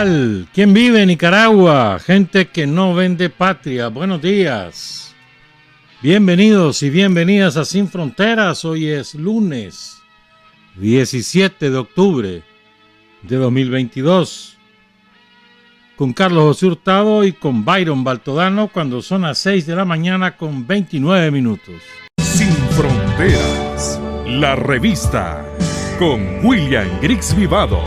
tal? ¿Quién vive en Nicaragua? Gente que no vende patria. Buenos días. Bienvenidos y bienvenidas a Sin Fronteras. Hoy es lunes 17 de octubre de 2022. Con Carlos José Hurtado y con Byron Baltodano cuando son las 6 de la mañana con 29 minutos. Sin Fronteras, la revista con William Griggs Vivado.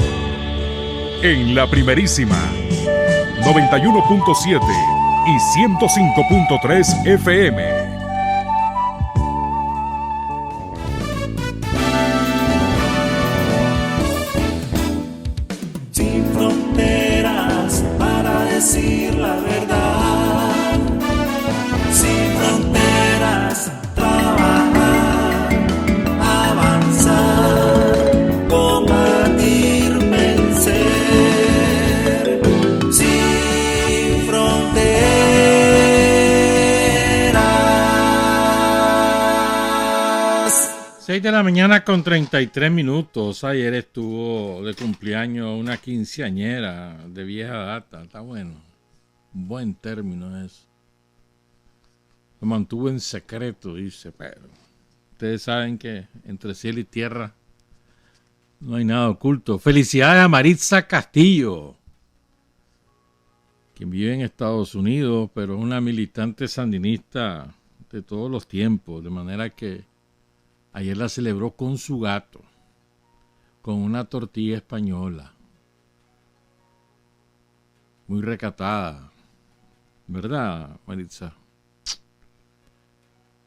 En la primerísima 91.7 y 105.3 FM. Sin fronteras para decir la verdad. Sin fronteras, trabajar, avanzar, combatir, vencer. Sin fronteras. 6 de la mañana con 33 minutos. Ayer estuvo de cumpleaños una quinceañera de vieja data. Está bueno. Buen término es. Lo mantuvo en secreto, dice, pero ustedes saben que entre cielo y tierra no hay nada oculto. Felicidades a Maritza Castillo, quien vive en Estados Unidos, pero es una militante sandinista de todos los tiempos, de manera que ayer la celebró con su gato, con una tortilla española, muy recatada, ¿verdad, Maritza?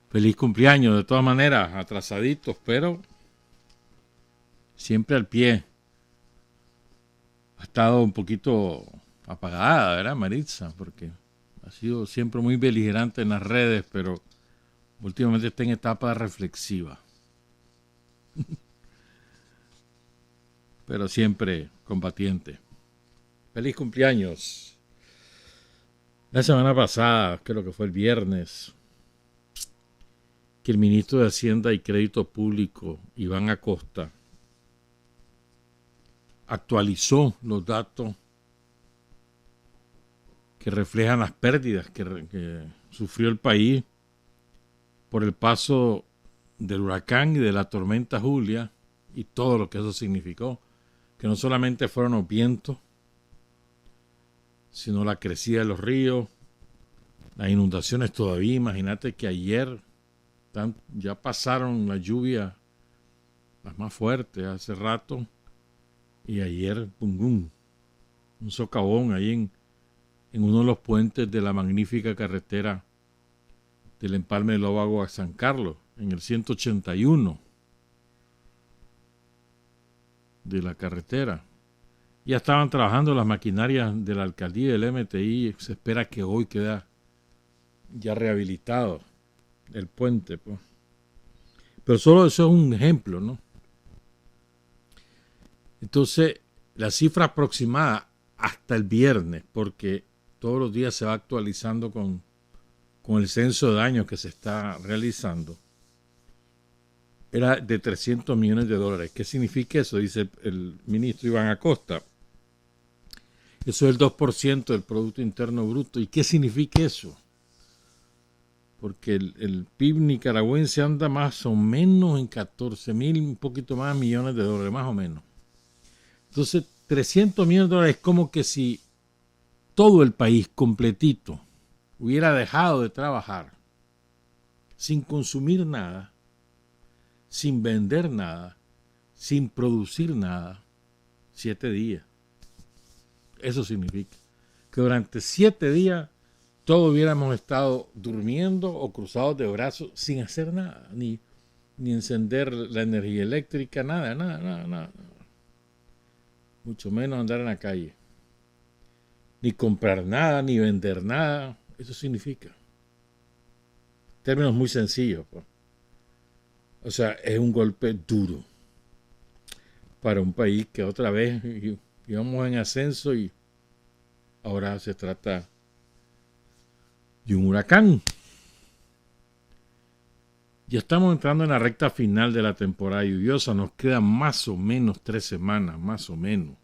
Feliz cumpleaños, de todas maneras, atrasaditos, pero siempre al pie. Ha estado un poquito apagada, ¿verdad, Maritza? Porque ha sido siempre muy beligerante en las redes, pero últimamente está en etapa reflexiva. Pero siempre combatiente. Feliz cumpleaños. La semana pasada, creo que fue el viernes, que el ministro de Hacienda y Crédito Público, Iván Acosta, actualizó los datos que reflejan las pérdidas que sufrió el país por el paso del huracán y de la tormenta Julia y todo lo que eso significó, que no solamente fueron los vientos, sino la crecida de los ríos, las inundaciones todavía. Imagínate que ayer ya pasaron las lluvias las más fuertes hace rato y ayer un socavón ahí en uno de los puentes de la magnífica carretera del Empalme de Lóvago a San Carlos, en el 181 de la carretera. Ya estaban trabajando las maquinarias de la alcaldía y del MTI. Se espera que hoy quede ya rehabilitado el puente, pues. Pero solo eso es un ejemplo, ¿no? Entonces, la cifra aproximada hasta el viernes, porque todos los días se va actualizando con el censo de daños que se está realizando, era de 300 millones de dólares. ¿Qué significa eso? Dice el ministro Iván Acosta. Eso es el 2% del Producto Interno Bruto. ¿Y qué significa eso? Porque el PIB nicaragüense anda más o menos en 14,000, un poquito más millones de dólares, más o menos. Entonces, 300 millones de dólares es como que si todo el país completito hubiera dejado de trabajar sin consumir nada, sin vender nada, sin producir nada, 7 días. Eso significa que durante 7 días todos hubiéramos estado durmiendo o cruzados de brazos sin hacer nada, ni encender la energía eléctrica, nada. Mucho menos andar en la calle. Ni comprar nada, ni vender nada. Eso significa. Términos muy sencillos, pues. O sea, es un golpe duro para un país que otra vez íbamos en ascenso y ahora se trata de un huracán. Ya estamos entrando en la recta final de la temporada lluviosa. Nos quedan más o menos 3 semanas, más o menos.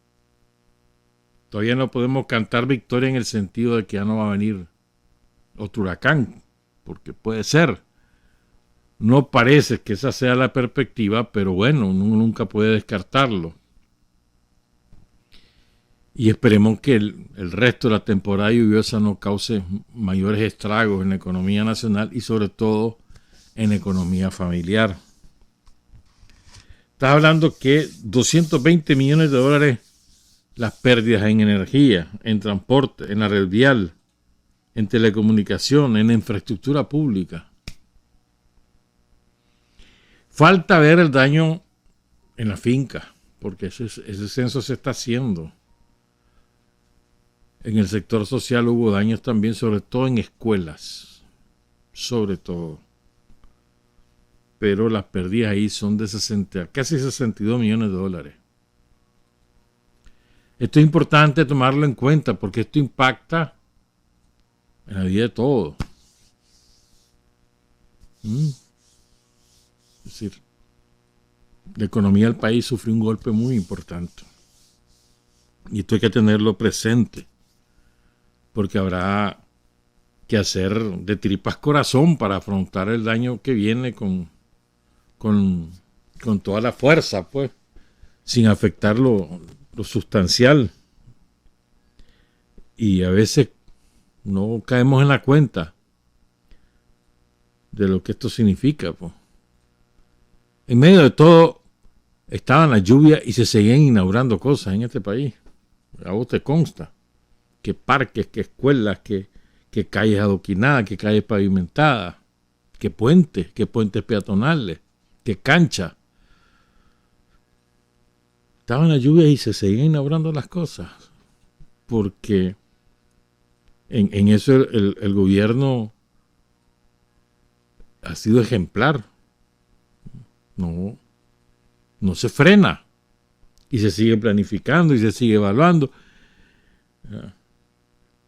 todavía no podemos cantar victoria en el sentido de que ya no va a venir otro huracán, porque puede ser. No parece que esa sea la perspectiva, pero bueno, uno nunca puede descartarlo. Y esperemos que el resto de la temporada lluviosa no cause mayores estragos en la economía nacional y sobre todo en la economía familiar. Estás hablando que 220 millones de dólares las pérdidas en energía, en transporte, en la red vial, en telecomunicación, en la infraestructura pública. Falta ver el daño en la finca, porque ese censo se está haciendo. En el sector social hubo daños también, sobre todo en escuelas, sobre todo. Pero las pérdidas ahí son de casi 62 millones de dólares. Esto es importante tomarlo en cuenta porque esto impacta en la vida de todos. Es decir, la economía del país sufrió un golpe muy importante. Y esto hay que tenerlo presente, porque habrá que hacer de tripas corazón para afrontar el daño que viene con toda la fuerza, pues, sin afectar lo sustancial. Y a veces no caemos en la cuenta de lo que esto significa, pues. En medio de todo estaban las lluvias y se seguían inaugurando cosas en este país. A vos te consta que parques, que escuelas, que calles adoquinadas, que calles pavimentadas, que puentes peatonales, que canchas. Estaban las lluvias y se seguían inaugurando las cosas. Porque en eso el gobierno ha sido ejemplar. No se frena. Y se sigue planificando y se sigue evaluando.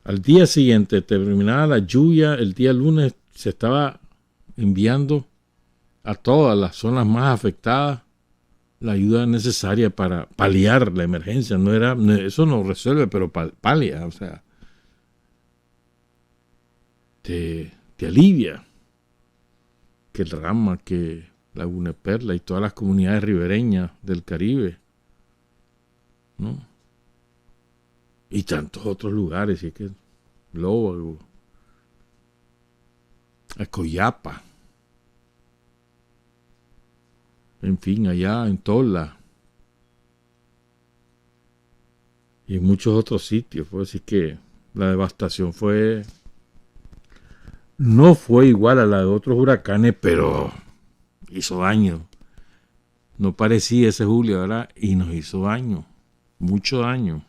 Al día siguiente, terminada la lluvia, el día lunes se estaba enviando a todas las zonas más afectadas la ayuda necesaria para paliar la emergencia. Eso no resuelve, pero palia, o sea, te alivia. Que el Rama, que Laguna Perla y todas las comunidades ribereñas del Caribe, ¿no? Y tantos otros lugares, y es que Lóvago, Coyapa, en fin, allá en Tola y en muchos otros sitios. Pues así que la devastación no fue igual a la de otros huracanes, pero hizo daño. No parecía ese Julio, ¿verdad? Y nos hizo daño, mucho daño.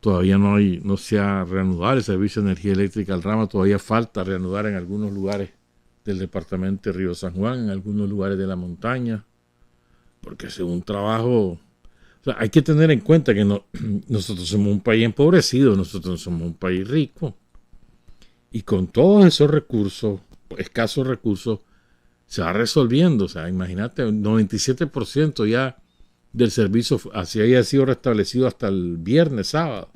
Todavía no se ha reanudado el servicio de energía eléctrica al Rama. Todavía falta reanudar en algunos lugares del departamento de Río San Juan, en algunos lugares de la montaña, porque es un trabajo. O sea, hay que tener en cuenta que nosotros somos un país empobrecido, nosotros somos un país rico, y con todos esos recursos, escasos recursos, se va resolviendo. O sea, imagínate, 97% ya del servicio así haya sido restablecido hasta el viernes, sábado,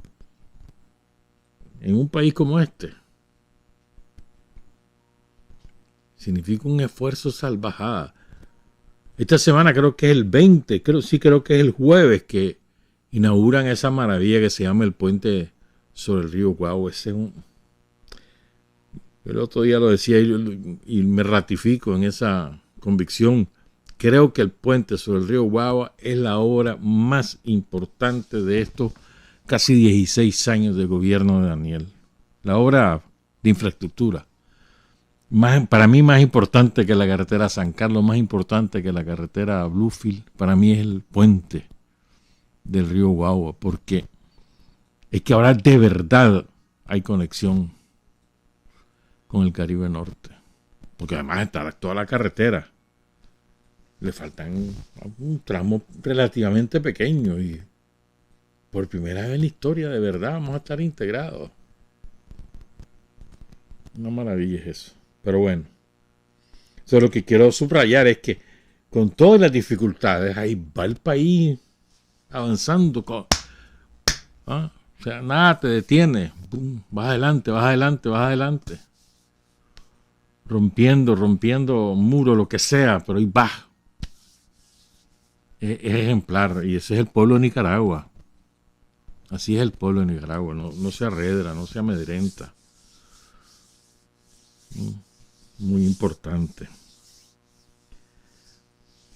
en un país como este. Significa un esfuerzo salvajada. Esta semana creo que es el 20, creo que es el jueves que inauguran esa maravilla que se llama el puente sobre el río Guagua. El otro día lo decía y me ratifico en esa convicción. Creo que el puente sobre el río Guagua es la obra más importante de estos casi 16 años de gobierno de Daniel. La obra de infraestructura. Para mí más importante que la carretera San Carlos, más importante que la carretera Bluefield, para mí es el puente del río Guagua, porque es que ahora de verdad hay conexión con el Caribe Norte. Porque además está toda la carretera. Le faltan un tramo relativamente pequeño y por primera vez en la historia de verdad vamos a estar integrados. Una maravilla es eso. Pero bueno, eso lo que quiero subrayar es que con todas las dificultades ahí va el país avanzando. O sea, nada te detiene. Pum, vas adelante, vas adelante, vas adelante. Rompiendo muros, lo que sea, pero ahí vas. Es ejemplar, y ese es el pueblo de Nicaragua. Así es el pueblo de Nicaragua, no se arredra, no se amedrenta. Muy importante.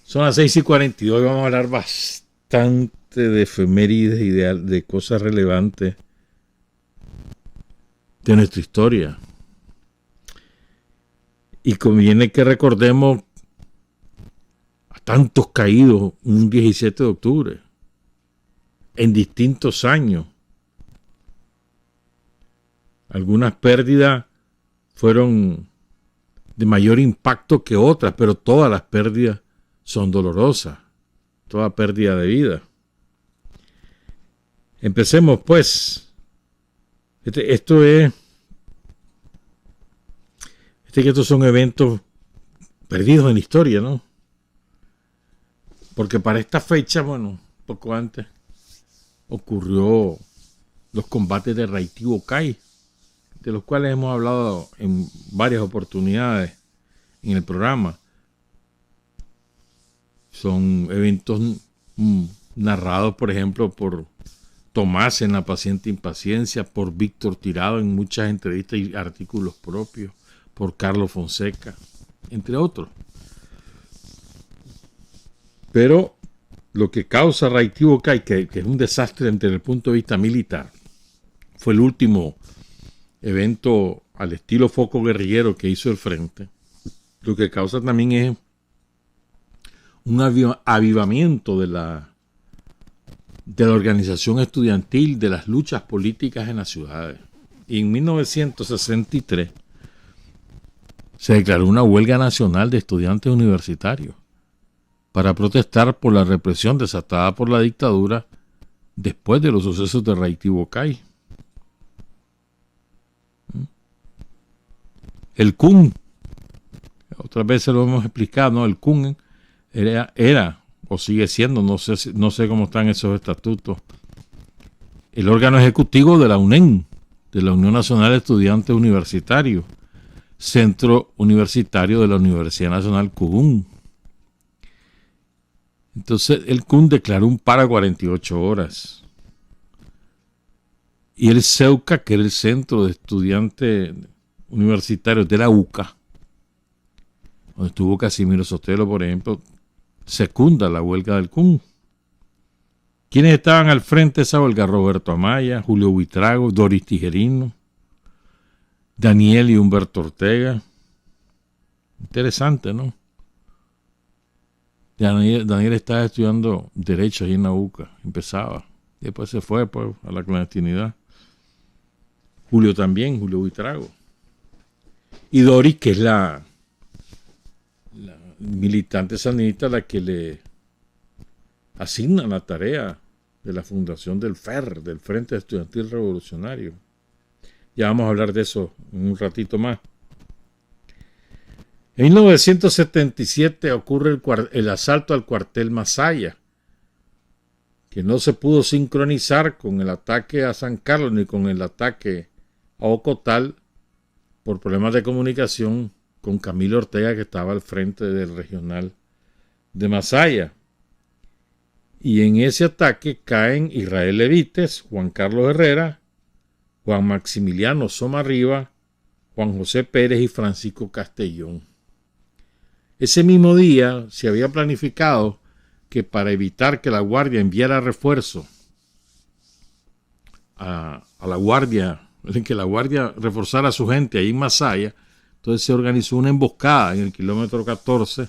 Son las 6:42 y vamos a hablar bastante de efemérides y de cosas relevantes de nuestra historia. Y conviene que recordemos a tantos caídos un 17 de octubre, en distintos años. Algunas pérdidas fueron de mayor impacto que otras, pero todas las pérdidas son dolorosas, toda pérdida de vida. Empecemos pues. Estos son eventos perdidos en la historia, ¿no? Porque para esta fecha, bueno, poco antes, ocurrió los combates de Raití-Bocay, de los cuales hemos hablado en varias oportunidades en el programa. Son eventos narrados, por ejemplo, por Tomás en La paciente impaciencia, por Víctor Tirado en muchas entrevistas y artículos propios, por Carlos Fonseca, entre otros. Pero lo que causa Raití-Bocay, que es un desastre desde el punto de vista militar, fue el último evento al estilo foco guerrillero que hizo el frente. Lo que causa también es un avivamiento de la organización estudiantil, de las luchas políticas en las ciudades. Y en 1963 se declaró una huelga nacional de estudiantes universitarios para protestar por la represión desatada por la dictadura después de los sucesos de Raití-Bocay. El CUN, otras veces lo hemos explicado, ¿no? El CUN era o sigue siendo, no sé cómo están esos estatutos, el órgano ejecutivo de la UNEN, de la Unión Nacional de Estudiantes Universitarios, centro universitario de la Universidad Nacional CUN. Entonces el CUN declaró un paro a 48 horas. Y el CEUCA, que era el Centro de Estudiantes Universitarios de la UCA, donde estuvo Casimiro Sotelo, por ejemplo, secunda la huelga del CUN. ¿Quiénes estaban al frente de esa huelga? Roberto Amaya, Julio Buitrago, Doris Tijerino, Daniel y Humberto Ortega. Interesante, ¿no? Daniel estaba estudiando Derecho ahí en la UCA, empezaba. Y después se fue pues, a la clandestinidad. Julio también, Julio Buitrago. Y Doris, que es la militante sandinista, la que le asignan la tarea de la fundación del FER, del Frente Estudiantil Revolucionario. Ya vamos a hablar de eso en un ratito más. En 1977 ocurre el asalto al cuartel Masaya, que no se pudo sincronizar con el ataque a San Carlos ni con el ataque a Ocotal por problemas de comunicación con Camilo Ortega, que estaba al frente del regional de Masaya. Y en ese ataque caen Israel Levites, Juan Carlos Herrera, Juan Maximiliano Somarriba, Juan José Pérez y Francisco Castellón. Ese mismo día se había planificado que para evitar que la Guardia enviara refuerzo a la Guardia, que la Guardia reforzara a su gente ahí en Masaya, entonces se organizó una emboscada en el kilómetro 14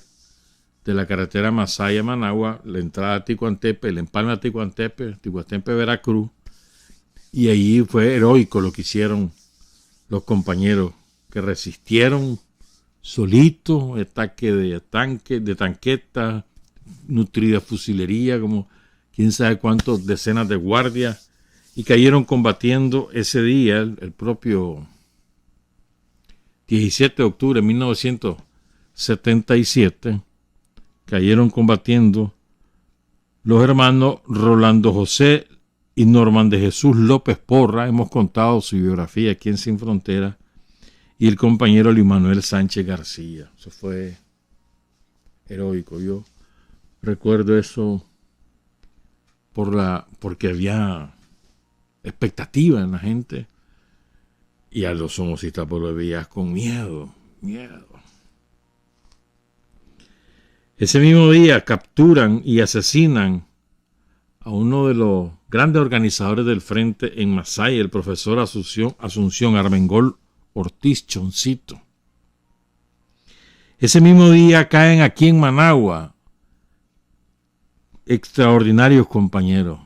de la carretera Masaya-Managua, la entrada a Ticuantepe, el empalme a Ticuantepe, Veracruz, y allí fue heroico lo que hicieron los compañeros que resistieron solitos, ataque de tanqueta, nutrida fusilería, como quién sabe cuántas decenas de guardias, y cayeron combatiendo ese día, el propio 17 de octubre de 1977, cayeron combatiendo los hermanos Rolando José y Norman de Jesús López Porra, hemos contado su biografía aquí en Sin Fronteras, y el compañero Luis Manuel Sánchez García. Eso fue heroico. Yo recuerdo eso porque había expectativa en la gente, y a los somocistas pues lo veías con miedo. Ese mismo día capturan y asesinan a uno de los grandes organizadores del frente en Masaya, el profesor Asunción Armengol Ortiz Choncito. Ese mismo día caen aquí en Managua extraordinarios compañeros.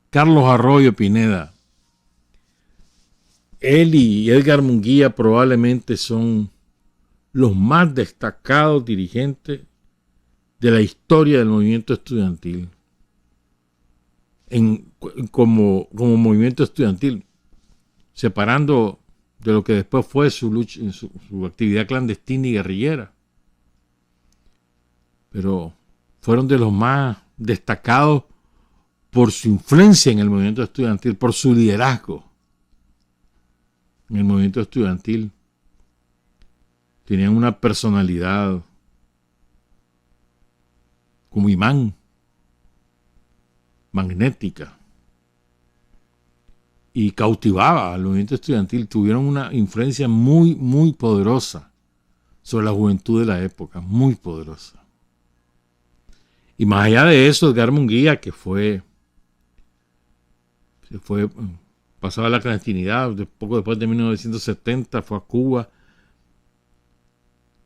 Carlos Arroyo Pineda. Él y Edgar Munguía probablemente son los más destacados dirigentes de la historia del movimiento estudiantil. Como movimiento estudiantil, separando de lo que después fue su lucha, su actividad clandestina y guerrillera. Pero fueron de los más destacados por su influencia en el movimiento estudiantil, por su liderazgo en el movimiento estudiantil. Tenían una personalidad como imán, magnética, y cautivaba al movimiento estudiantil. Tuvieron una influencia muy, muy poderosa sobre la juventud de la época, muy poderosa. Y más allá de eso, Edgar Munguía, que pasaba a la clandestinidad, poco después de 1970 fue a Cuba.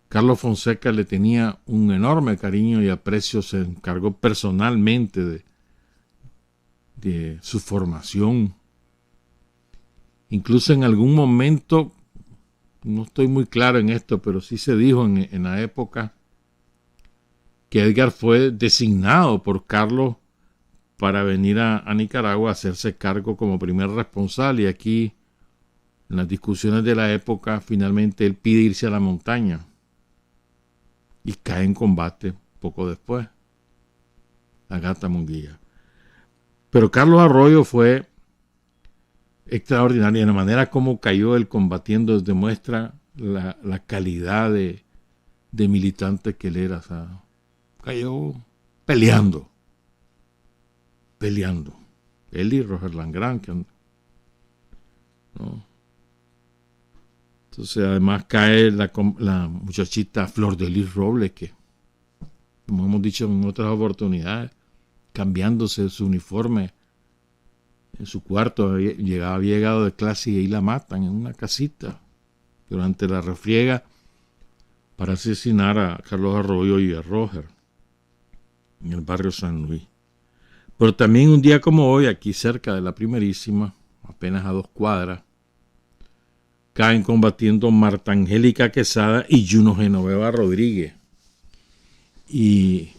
Carlos Fonseca le tenía un enorme cariño y aprecio, se encargó personalmente de su formación. Incluso en algún momento, no estoy muy claro en esto, pero sí se dijo en la época que Edgar fue designado por Carlos para venir a Nicaragua a hacerse cargo como primer responsable. Y aquí, en las discusiones de la época, finalmente él pide irse a la montaña y cae en combate poco después, la Gata Munguía. Pero Carlos Arroyo fue extraordinario. En la manera como cayó él combatiendo demuestra la calidad de militante que él era. O sea, cayó peleando. Él y Roger Langrán. ¿No? Entonces, además cae la muchachita Flor de Lis Robles, que, como hemos dicho en otras oportunidades, cambiándose su uniforme en su cuarto, había llegado de clase y ahí la matan en una casita durante la refriega para asesinar a Carlos Arroyo y a Roger en el barrio San Luis. Pero también un día como hoy, aquí cerca de la Primerísima, apenas a 2 cuadras, caen combatiendo Marta Angélica Quesada y Juno Genoveva Rodríguez. Y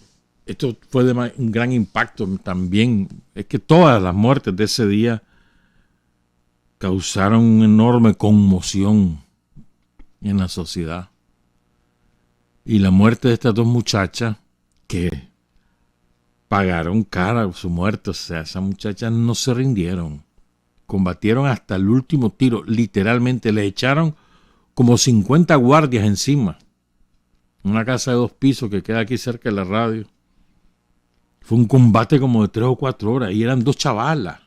esto fue de un gran impacto también. Es que todas las muertes de ese día causaron una enorme conmoción en la sociedad. Y la muerte de estas 2 muchachas que pagaron cara su muerte. O sea, esas muchachas no se rindieron. Combatieron hasta el último tiro. Literalmente le echaron como 50 guardias encima. Una casa de 2 pisos que queda aquí cerca de la radio. Fue un combate como de 3 o 4 horas. Y eran 2 chavalas.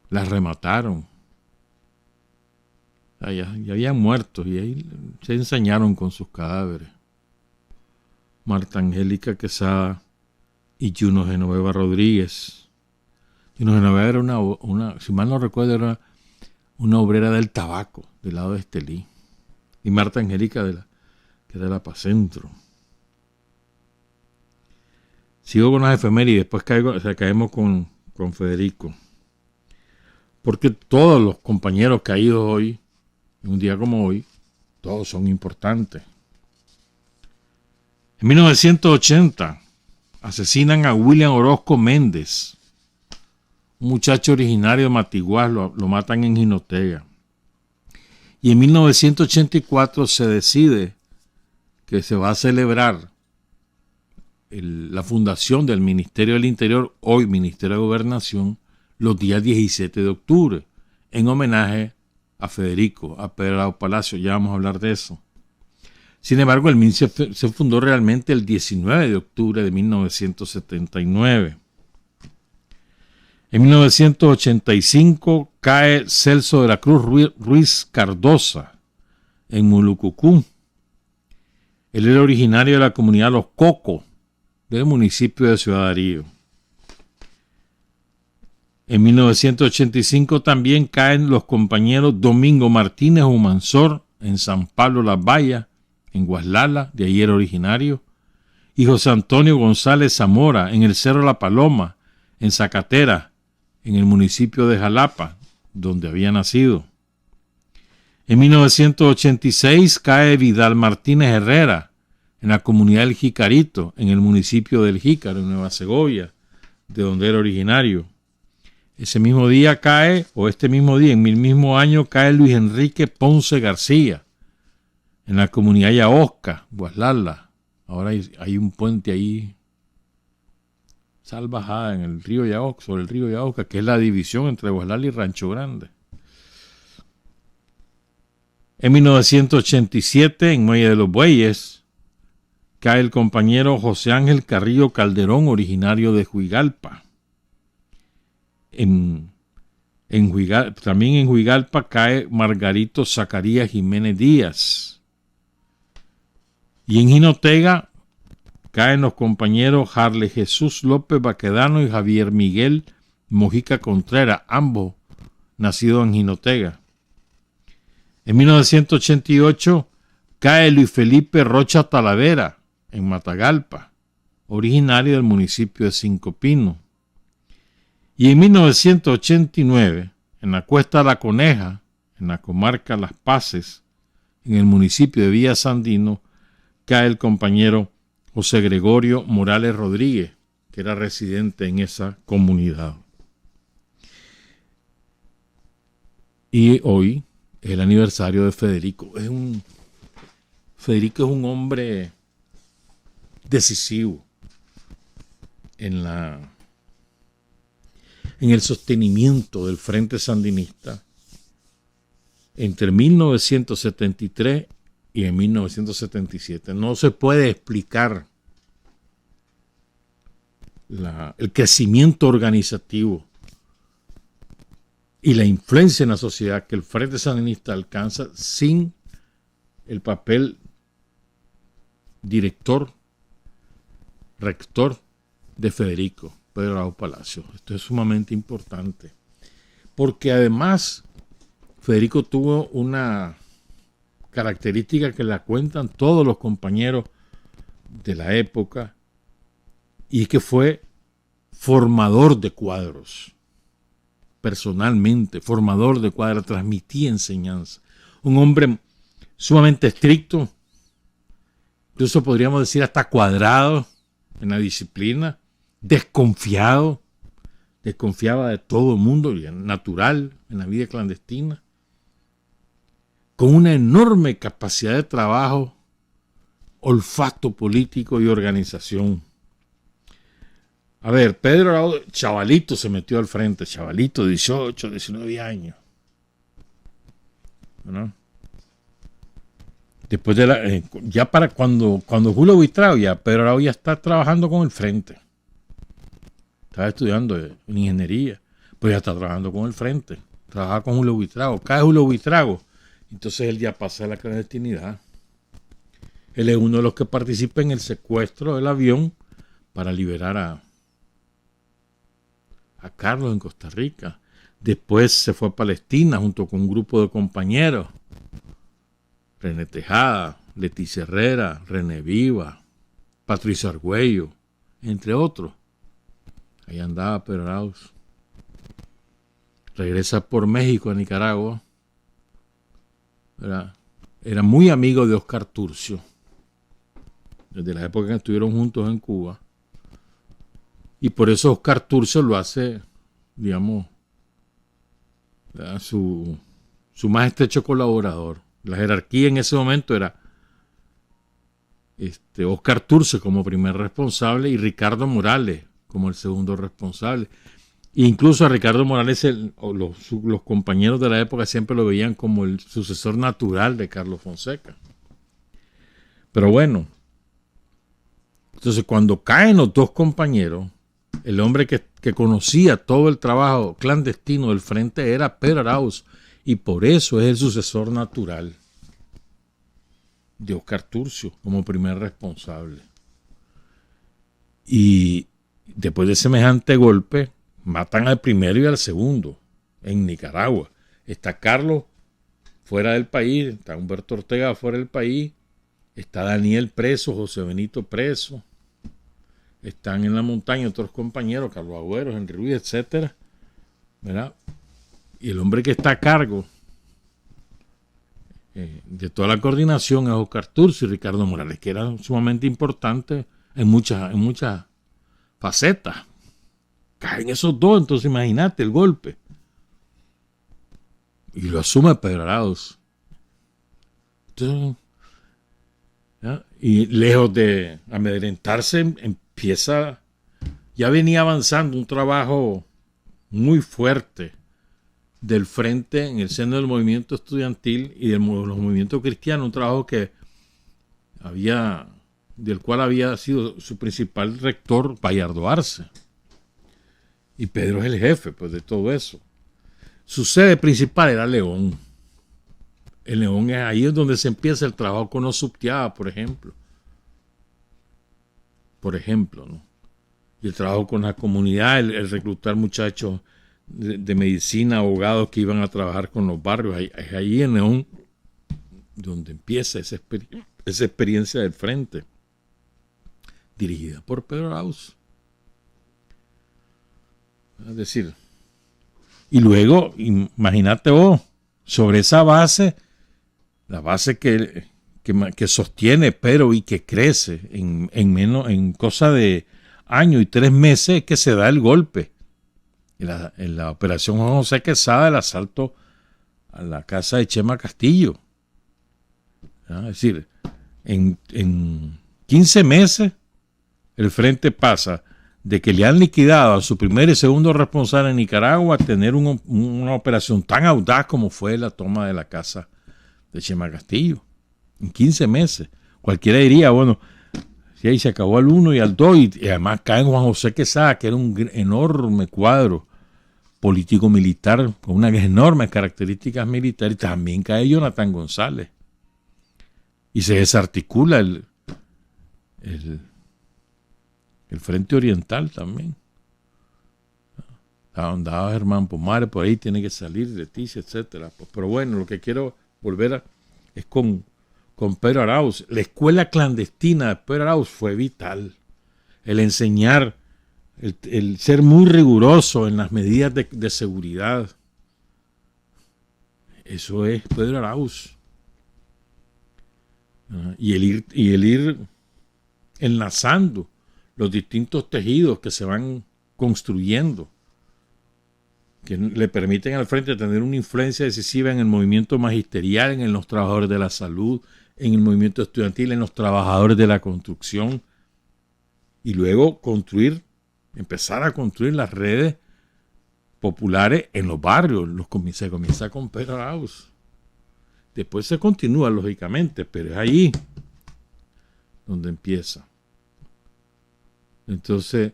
Las remataron. Ya habían muerto. Y ahí se ensañaron con sus cadáveres. Marta Angélica Quesada y Juno Genoveva Rodríguez. Juno Genoveva era una, si mal no recuerdo, era una obrera del tabaco, del lado de Estelí. Y Marta Angélica, que era de la Pacentro. Sigo con las efemérides, después caemos con Federico. Porque todos los compañeros caídos hoy, en un día como hoy, todos son importantes. En 1980 asesinan a William Orozco Méndez, un muchacho originario de Matiguás, lo matan en Jinotega. Y en 1984 se decide que se va a celebrar la fundación del Ministerio del Interior, hoy Ministerio de Gobernación, los días 17 de octubre, en homenaje a Federico, a Pedro Palacio. Ya vamos a hablar de eso. Sin embargo, el MIN se fundó realmente el 19 de octubre de 1979. En 1985 cae Celso de la Cruz Ruiz Cardosa en Mulucucú. Él era originario de la comunidad Los Cocos, del municipio de Ciudad Darío. En 1985 también caen los compañeros Domingo Martínez Humansor en San Pablo Las Vallas, en Guaslala, de ahí era originario, y José Antonio González Zamora en el Cerro La Paloma, en Zacatera, en el municipio de Jalapa, donde había nacido. En 1986 cae Vidal Martínez Herrera en la comunidad del Jicarito, en el municipio del Jícaro, en Nueva Segovia, de donde era originario. Ese mismo día cae, o este mismo día, en el mismo año, cae Luis Enrique Ponce García, en la comunidad Yaosca, Guaslala. Ahora hay un puente ahí, salvajada en el río Yaosca, sobre el río Yaosca, que es la división entre Guaslala y Rancho Grande. En 1987, en Muelle de los Bueyes, cae el compañero José Ángel Carrillo Calderón, originario de Huigalpa. También en Huigalpa cae Margarito Zacarías Jiménez Díaz. Y en Jinotega caen los compañeros Harle Jesús López Baquedano y Javier Miguel Mojica Contreras, ambos nacidos en Jinotega. En 1988 cae Luis Felipe Rocha Talavera en Matagalpa, originario del municipio de Cinco Pinos. Y en 1989, en la Cuesta La Coneja, en la comarca Las Paces, en el municipio de Villa Sandino, cae el compañero José Gregorio Morales Rodríguez, que era residente en esa comunidad. Y hoy es el aniversario de Federico. Federico es un hombre decisivo en el sostenimiento del Frente Sandinista entre 1973 y en 1977. No se puede explicar el crecimiento organizativo y la influencia en la sociedad que el Frente Sandinista alcanza sin el papel director, rector de Federico Pedro Araujo Palacio. Esto es sumamente importante, porque además Federico tuvo una característica que la cuentan todos los compañeros de la época, y es que fue formador de cuadros, personalmente, formador de cuadros, transmitía enseñanza. Un hombre sumamente estricto, incluso podríamos decir hasta cuadrado en la disciplina, desconfiaba de todo el mundo, natural en la vida clandestina, con una enorme capacidad de trabajo, olfato político y organización. A ver, Pedro Araujo, chavalito, se metió al frente, chavalito, 18, 19 años. ¿No? Después de ya para cuando Julio Buitrago, ya Pedro Araujo ya está trabajando con el frente. Estaba estudiando en ingeniería, pues ya está trabajando con el frente. Trabajaba con Julio Buitrago. Cae Julio Buitrago, entonces él ya pasa a la clandestinidad. Él es uno de los que participa en el secuestro del avión para liberar a Carlos en Costa Rica. Después se fue a Palestina junto con un grupo de compañeros. René Tejada, Leticia Herrera, René Viva, Patricio Argüello, entre otros. Ahí andaba Pedro Araujo. Regresa por México a Nicaragua. Era muy amigo de Oscar Turcio, desde la época que estuvieron juntos en Cuba. Y por eso Oscar Turcio lo hace, digamos, su más estrecho colaborador. La jerarquía en ese momento era Oscar Turce como primer responsable y Ricardo Morales como el segundo responsable. E incluso a Ricardo Morales los compañeros de la época siempre lo veían como el sucesor natural de Carlos Fonseca. Pero bueno, entonces cuando caen los dos compañeros, el hombre que conocía todo el trabajo clandestino del frente era Pedro Arauz, y por eso es el sucesor natural de Oscar Turcio como primer responsable. Y después de semejante golpe, matan al primero y al segundo en Nicaragua. Está Carlos fuera del país, está Humberto Ortega fuera del país, está Daniel preso, José Benito preso, están en la montaña otros compañeros, Carlos Agüero, Henry Ruiz, etcétera, ¿verdad? Y el hombre que está a cargo de toda la coordinación es Oscar Turcio y Ricardo Morales, que eran sumamente importantes en muchas facetas. Caen esos dos, entonces imagínate el golpe. Y lo asume Pedro Arauz. Entonces, ¿ya? Y lejos de amedrentarse, ya venía avanzando un trabajo muy fuerte del frente en el seno del movimiento estudiantil y de los movimientos cristianos, un trabajo del cual había sido su principal rector Bayardo Arce. Y Pedro es el jefe, pues, de todo eso. Su sede principal era León. En León es ahí donde se empieza el trabajo con Osuptiaba, por ejemplo. ¿No? Y el trabajo con la comunidad, el reclutar muchachos de medicina, abogados que iban a trabajar con los barrios. Es ahí en León donde empieza esa experiencia del frente, dirigida por Pedro Arauz. Es decir, y luego, imagínate vos, sobre esa base, la base que sostiene Pedro y que crece en cosa de año y 3 meses, que se da el golpe. En la operación Juan José Quesada, el asalto a la casa de Chema Castillo. ¿Ya? Es decir, en 15 meses, el frente pasa de que le han liquidado a su primer y segundo responsable en Nicaragua a tener una operación tan audaz como fue la toma de la casa de Chema Castillo. En 15 meses. Cualquiera diría, bueno, si ahí se acabó al 1 y al 2, y además cae en Juan José Quesada, que era un enorme cuadro político-militar con unas enormes características militares, y también cae Jonathan González. Y se desarticula el Frente Oriental también. Andaba Germán Pomares, por ahí tiene que salir, Leticia, etcétera. Pero bueno, lo que quiero volver es con Pedro Arauz. La escuela clandestina de Pedro Arauz fue vital. El enseñar, el ser muy riguroso en las medidas de seguridad. Eso es Pedro Arauz. Y el ir enlazando los distintos tejidos que se van construyendo, que le permiten al frente tener una influencia decisiva en el movimiento magisterial, en los trabajadores de la salud, en el movimiento estudiantil, en los trabajadores de la construcción, y luego empezar a construir las redes populares en los barrios. Se comienza con Pedro Arauz. Después se continúa, lógicamente, pero es ahí donde empieza. Entonces,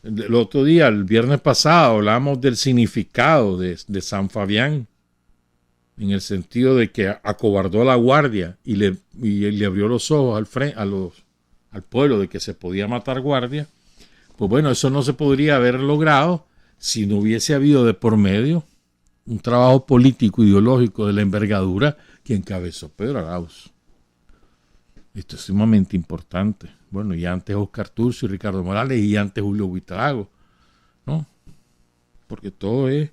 el otro día, el viernes pasado, hablamos del significado de San Fabián, en el sentido de que acobardó a la guardia y le abrió los ojos al pueblo de que se podía matar guardia. Pues bueno, eso no se podría haber logrado si no hubiese habido de por medio un trabajo político ideológico de la envergadura que encabezó Pedro Arauz. Esto es sumamente importante. Bueno, y antes Oscar Turcio y Ricardo Morales, y antes Julio Buitrago, ¿no? Porque todo hay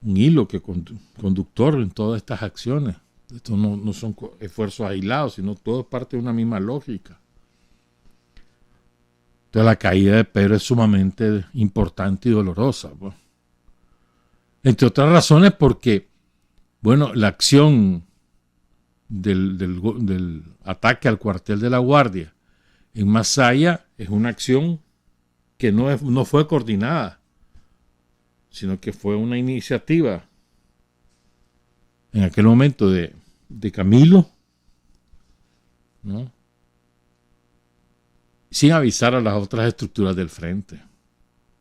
un hilo conductor en todas estas acciones. Esto no son esfuerzos aislados, sino todo es parte de una misma lógica. Entonces la caída de Pedro es sumamente importante y dolorosa, pues. Entre otras razones porque, bueno, la acción del ataque al cuartel de la Guardia en Masaya es una acción que no fue coordinada, sino que fue una iniciativa en aquel momento de Camilo, ¿no? Sin avisar a las otras estructuras del frente.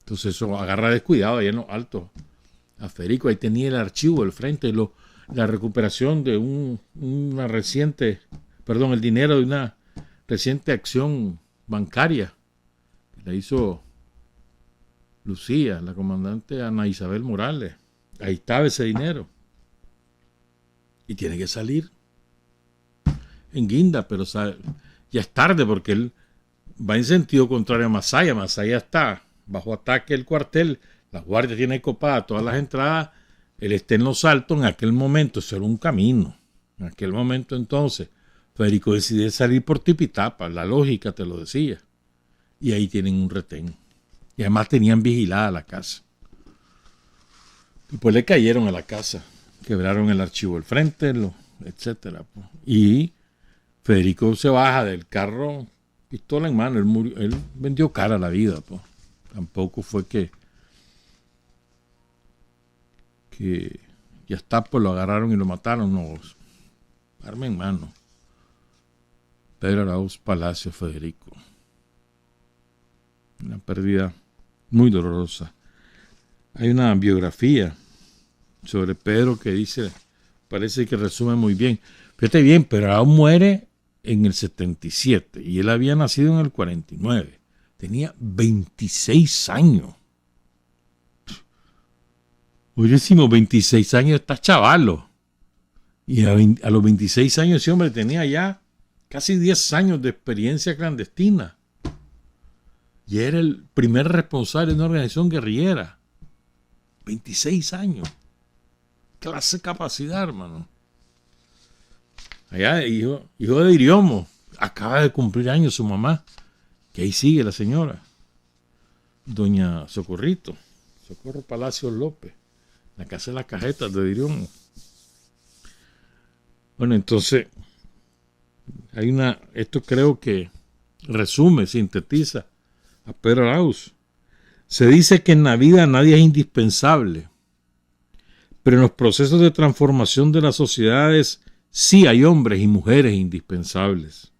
Entonces eso agarra descuidado allá en los altos a Federico. Ahí tenía el archivo del frente, la recuperación de el dinero de una reciente acción bancaria. La hizo Lucía, la comandante Ana Isabel Morales. Ahí estaba ese dinero. Y tiene que salir en guinda, pero ya es tarde porque él va en sentido contrario a Masaya. Masaya está bajo ataque el cuartel, la guardia tiene copada todas las entradas, él está en los altos. En aquel momento eso era un camino. En aquel momento entonces Federico decide salir por Tipitapa, la lógica te lo decía, y ahí tienen un retén, y además tenían vigilada la casa. Después le cayeron a la casa, quebraron el archivo del frente, etcétera, y Federico se baja del carro, pistola en mano. Él vendió cara a la vida, pues. Tampoco fue que ya está, pues lo agarraron y lo mataron. No, arma en mano. Pedro Arauz Palacio Federico. Una pérdida muy dolorosa. Hay una biografía sobre Pedro que dice, parece que resume muy bien. Fíjate bien, Pedro Arauz muere en el 77 y él había nacido en el 49. Tenía 26 años. Oyésimo, 26 años, está chavalo. Y a los 26 años ese hombre tenía ya casi 10 años de experiencia clandestina. Y era el primer responsable de una organización guerrillera. 26 años. Clase de capacidad, hermano. Allá, hijo de Iriomo. Acaba de cumplir años su mamá. Que ahí sigue la señora. Doña Socorrito. Socorro Palacios López. La casa de las cajetas de Iriomo. Bueno, entonces, esto creo que resume, sintetiza a Pedro Arauz. Se dice que en la vida nadie es indispensable, pero en los procesos de transformación de las sociedades sí hay hombres y mujeres indispensables.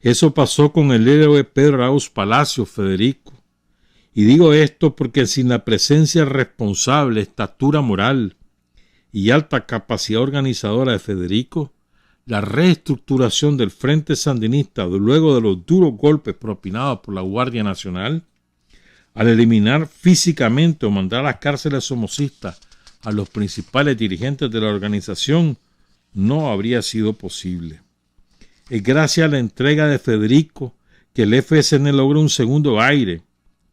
Eso pasó con el héroe Pedro Arauz Palacios Federico. Y digo esto porque sin la presencia responsable, estatura moral y alta capacidad organizadora de Federico, la reestructuración del Frente Sandinista luego de los duros golpes propinados por la Guardia Nacional, al eliminar físicamente o mandar a las cárceles somocistas a los principales dirigentes de la organización, no habría sido posible. Es gracias a la entrega de Federico que el FSN logró un segundo aire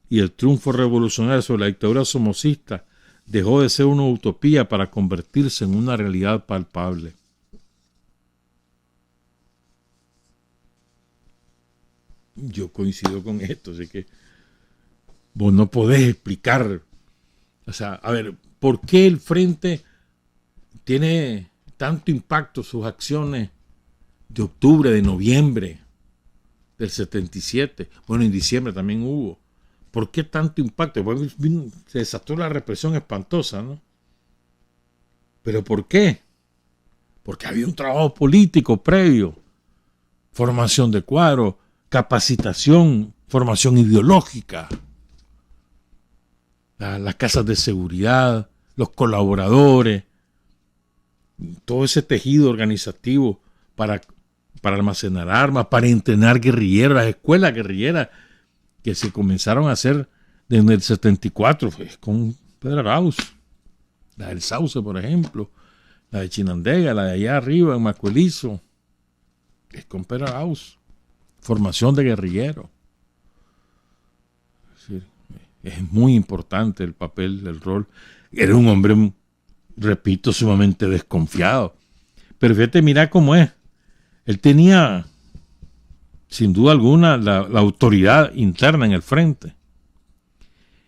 y el triunfo revolucionario sobre la dictadura somocista dejó de ser una utopía para convertirse en una realidad palpable. Yo coincido con esto, así que vos no podés explicar, o sea, a ver, ¿por qué el Frente tiene tanto impacto sus acciones de octubre, de noviembre del 77? Bueno, en diciembre también hubo. ¿Por qué tanto impacto? Bueno, se desató la represión espantosa, ¿no? ¿Pero por qué? Porque había un trabajo político previo, formación de cuadros, capacitación, formación ideológica, las casas de seguridad, los colaboradores, todo ese tejido organizativo para almacenar armas, para entrenar guerrilleros, las escuelas guerrilleras que se comenzaron a hacer desde el 74, pues, con Pedro Arauz. La del Sauce, por ejemplo, la de Chinandega, la de allá arriba en Macuelizo, es con Pedro Arauz. Formación de guerrilleros. Es muy importante el papel, el rol. Era un hombre, repito, sumamente desconfiado. Pero fíjate, mira cómo es. Él tenía, sin duda alguna, la autoridad interna en el frente.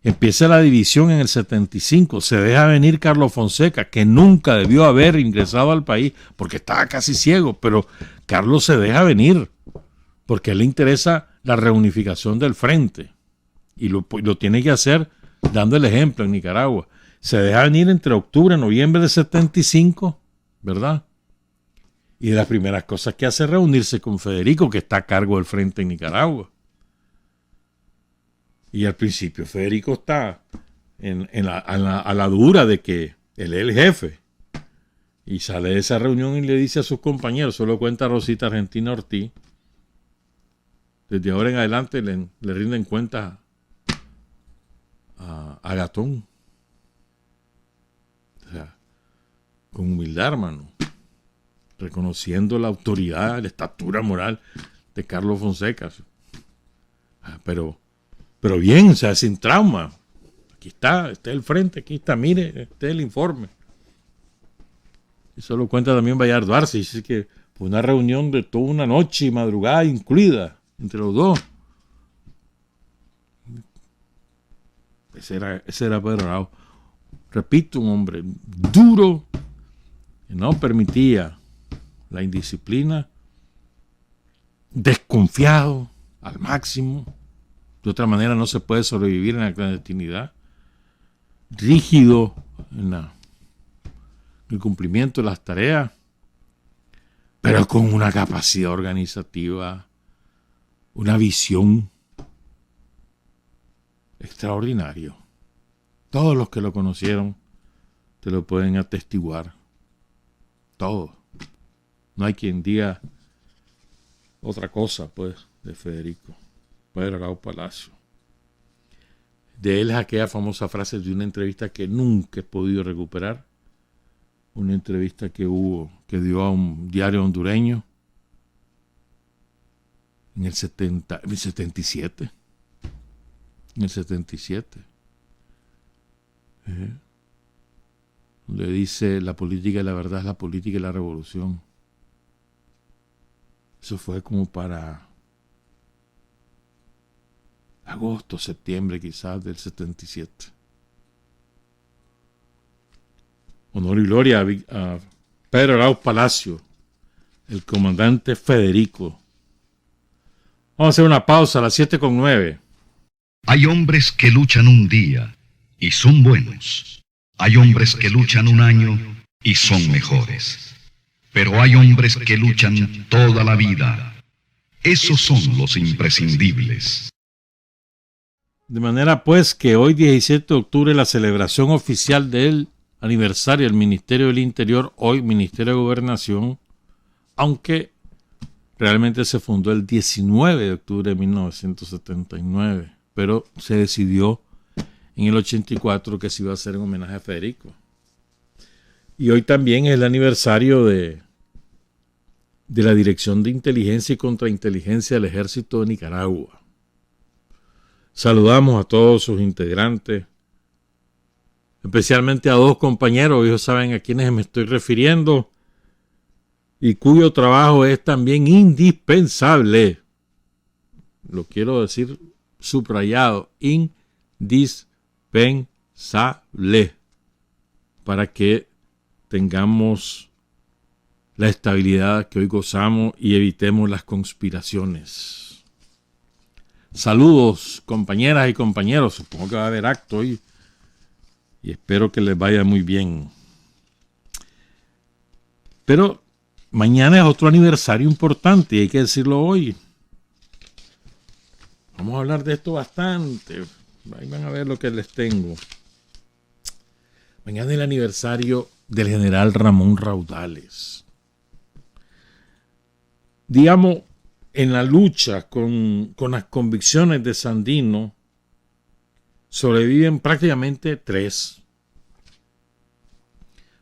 Empieza la división en el 75, se deja venir Carlos Fonseca, que nunca debió haber ingresado al país porque estaba casi ciego, pero Carlos se deja venir porque a él le interesa la reunificación del frente y lo tiene que hacer dando el ejemplo en Nicaragua. Se deja venir entre octubre y noviembre del 75, ¿verdad? Y de las primeras cosas que hace es reunirse con Federico, que está a cargo del frente en Nicaragua. Y al principio Federico está a la dura de que él es el jefe. Y sale de esa reunión y le dice a sus compañeros, solo cuenta Rosita Argentina Ortiz, desde ahora en adelante le rinden cuentas a Gatón. O sea, con humildad, hermano. Reconociendo la autoridad, la estatura moral de Carlos Fonseca. Pero bien, o sea, sin trauma. Aquí está, este es el frente, aquí está, mire, este es el informe. Eso lo cuenta también Bayardo Arce, dice que fue una reunión de toda una noche y madrugada incluida entre los dos. Ese era Pedro Araujo. Repito, un hombre duro que no permitía la indisciplina, desconfiado al máximo. De otra manera no se puede sobrevivir en la clandestinidad. Rígido en el cumplimiento de las tareas, pero con una capacidad organizativa, una visión extraordinaria. Todos los que lo conocieron te lo pueden atestiguar. Todos. No hay quien diga otra cosa, pues, de Federico Pedro Araujo Palacio. De él es aquella famosa frase de una entrevista que nunca he podido recuperar. Una entrevista que dio a un diario hondureño en el 77. En el 77. Le dice: la política y la verdad es la política y la revolución. Eso fue como para agosto, septiembre quizás del 77. Honor y gloria a Pedro Araujo Palacio, el comandante Federico. Vamos a hacer una pausa a las 7:09. Hay hombres que luchan un día y son buenos. Hay hombres que luchan un año y son mejores. Pero hay hombres que luchan toda la vida. Esos son los imprescindibles. De manera pues que hoy 17 de octubre la celebración oficial del aniversario del Ministerio del Interior, hoy Ministerio de Gobernación, aunque realmente se fundó el 19 de octubre de 1979, pero se decidió en el 84 que se iba a hacer en homenaje a Federico. Y hoy también es el aniversario de la Dirección de Inteligencia y Contrainteligencia del Ejército de Nicaragua. Saludamos a todos sus integrantes, especialmente a dos compañeros, ellos saben a quienes me estoy refiriendo, y cuyo trabajo es también indispensable. Lo quiero decir subrayado, indispensable, para que tengamos la estabilidad que hoy gozamos y evitemos las conspiraciones. Saludos, compañeras y compañeros. Supongo que va a haber acto hoy y espero que les vaya muy bien. Pero mañana es otro aniversario importante y hay que decirlo hoy. Vamos a hablar de esto bastante. Ahí van a ver lo que les tengo. Mañana es el aniversario del general Ramón Raudales. Digamos, en la lucha con las convicciones de Sandino, sobreviven prácticamente tres.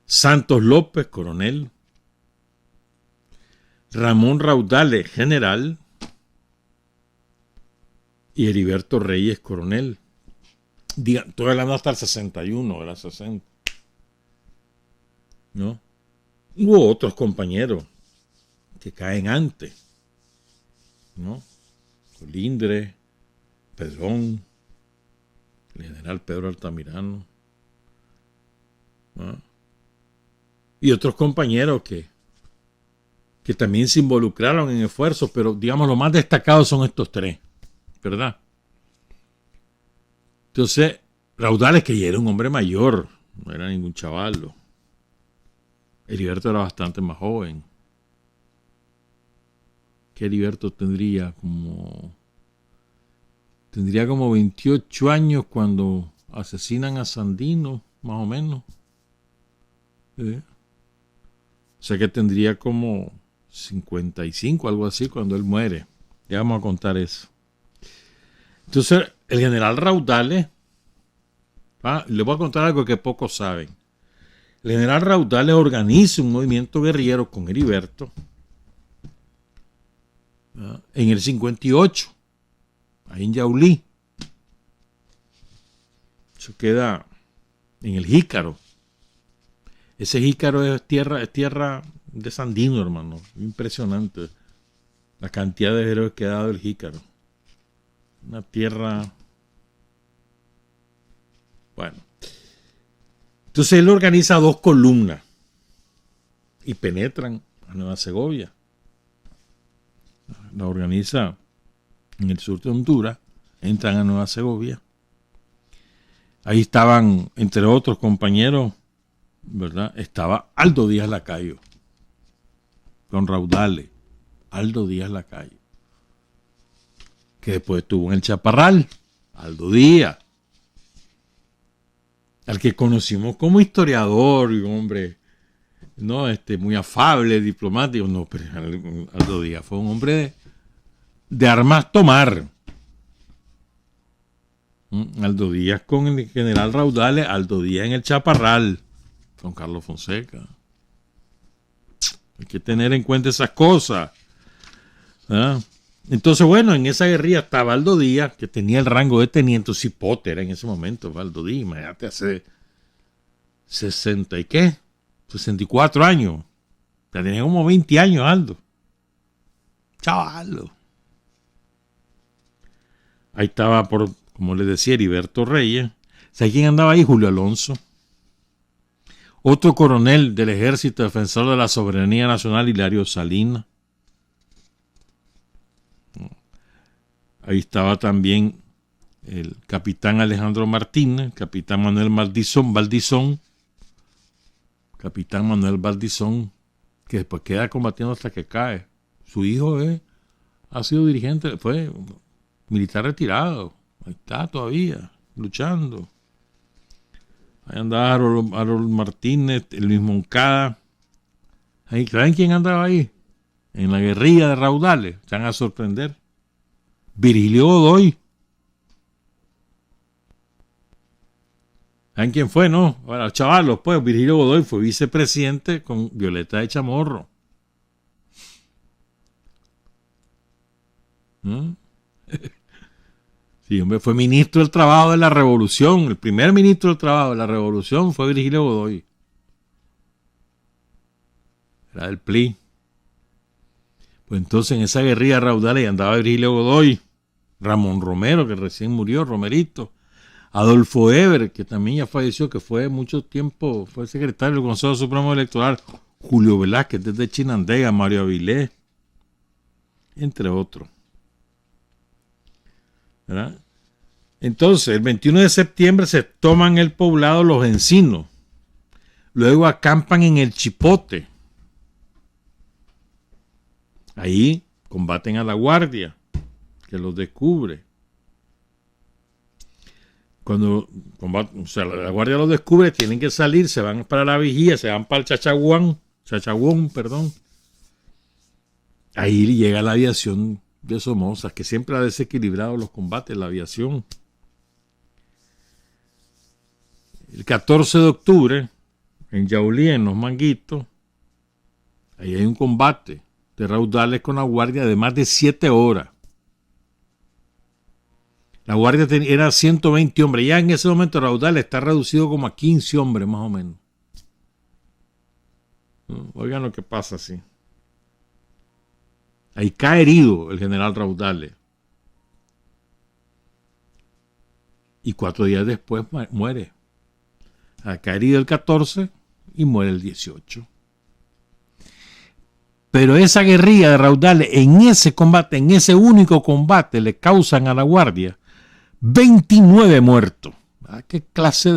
Santos López, coronel. Ramón Raudales, general. Y Heriberto Reyes, coronel. Estoy hablando hasta el 61, ¿verdad? 60. ¿No? Hubo otros compañeros que caen antes, ¿no? Colindre, Pedrón, el general Pedro Altamirano, ¿no? Y otros compañeros que también se involucraron en esfuerzos, pero digamos los más destacados son estos tres, ¿verdad? Entonces, Raudales, que ya era un hombre mayor, no era ningún chavalo. Heriberto era bastante más joven. Que Heriberto tendría como 28 años cuando asesinan a Sandino, más o menos. O sea que tendría como 55, algo así, cuando él muere. Ya vamos a contar eso. Entonces, el general Raudales, le voy a contar algo que pocos saben. El general Raudales organiza un movimiento guerrillero con Heriberto en el 58, ahí en Yaulí. Eso queda en el Jícaro. Ese Jícaro es tierra de Sandino, hermano. Impresionante la cantidad de héroes que ha dado el Jícaro. Una tierra... Bueno. Entonces él organiza 2 columnas y penetran a Nueva Segovia. La organiza en el sur de Honduras, entran a Nueva Segovia. Ahí estaban, entre otros compañeros, ¿verdad? Estaba Aldo Díaz Lacayo, con Raudales, Aldo Díaz Lacayo, que después estuvo en el Chaparral, Aldo Díaz, al que conocimos como historiador y un hombre, no, muy afable, diplomático. No, pero Aldo Díaz fue un hombre de armas tomar. Aldo Díaz con el general Raudales, Aldo Díaz en el Chaparral, con Carlos Fonseca. Hay que tener en cuenta esas cosas. Entonces, bueno, en esa guerrilla estaba Aldo Díaz, que tenía el rango de teniente cipote, era en ese momento, Aldo Díaz, imagínate, hace 64 años. Ya tenía como 20 años, Aldo. Chavalo. Ahí estaba, como les decía, Heriberto Reyes. ¿Sabes quién andaba ahí? Julio Alonso. Otro coronel del Ejército Defensor de la Soberanía Nacional, Hilario Salinas. Ahí estaba también el capitán Alejandro Martínez, el capitán Manuel Valdizón, capitán Manuel Valdizón, que después queda combatiendo hasta que cae. Su hijo ha sido dirigente, fue militar retirado, ahí está todavía, luchando. Ahí andaba Harold Martínez, el mismo Moncada. ¿Saben quién andaba ahí? En la guerrilla de Raudales, se van a sorprender. Virgilio Godoy. ¿Saben quién fue, no? Bueno, chavalos, pues, Virgilio Godoy fue vicepresidente con Violeta de Chamorro. Sí, hombre, fue ministro del Trabajo de la Revolución. El primer ministro del Trabajo de la Revolución fue Virgilio Godoy. Era del PLI. Pues entonces en esa guerrilla Raudales andaba Virgilio Godoy, Ramón Romero, que recién murió, Romerito, Adolfo Eber, que también ya falleció, que fue mucho tiempo, fue secretario del Consejo Supremo Electoral, Julio Velázquez desde Chinandega, Mario Avilés, entre otros. ¿Verdad? Entonces, el 21 de septiembre se toman el poblado Los Encinos, luego acampan en el Chipote. Ahí combaten a la guardia, que los descubre. Cuando la guardia los descubre, tienen que salir, se van para la vigía, se van para el Chachaguón. Ahí llega la aviación de Somoza, que siempre ha desequilibrado los combates, la aviación. El 14 de octubre, en Yaulí, en Los Manguitos, ahí hay un combate de Raudales con la guardia de más de 7 horas. La guardia era 120 hombres. Ya en ese momento Raudales está reducido como a 15 hombres más o menos. Oigan lo que pasa así. Ahí cae herido el general Raudales. y 4 días después muere. Acá herido el 14 y muere el 18. Pero esa guerrilla de Raudales, en ese combate, en ese único combate, le causan a la Guardia 29 muertos. ¿Ah? ¿Qué clase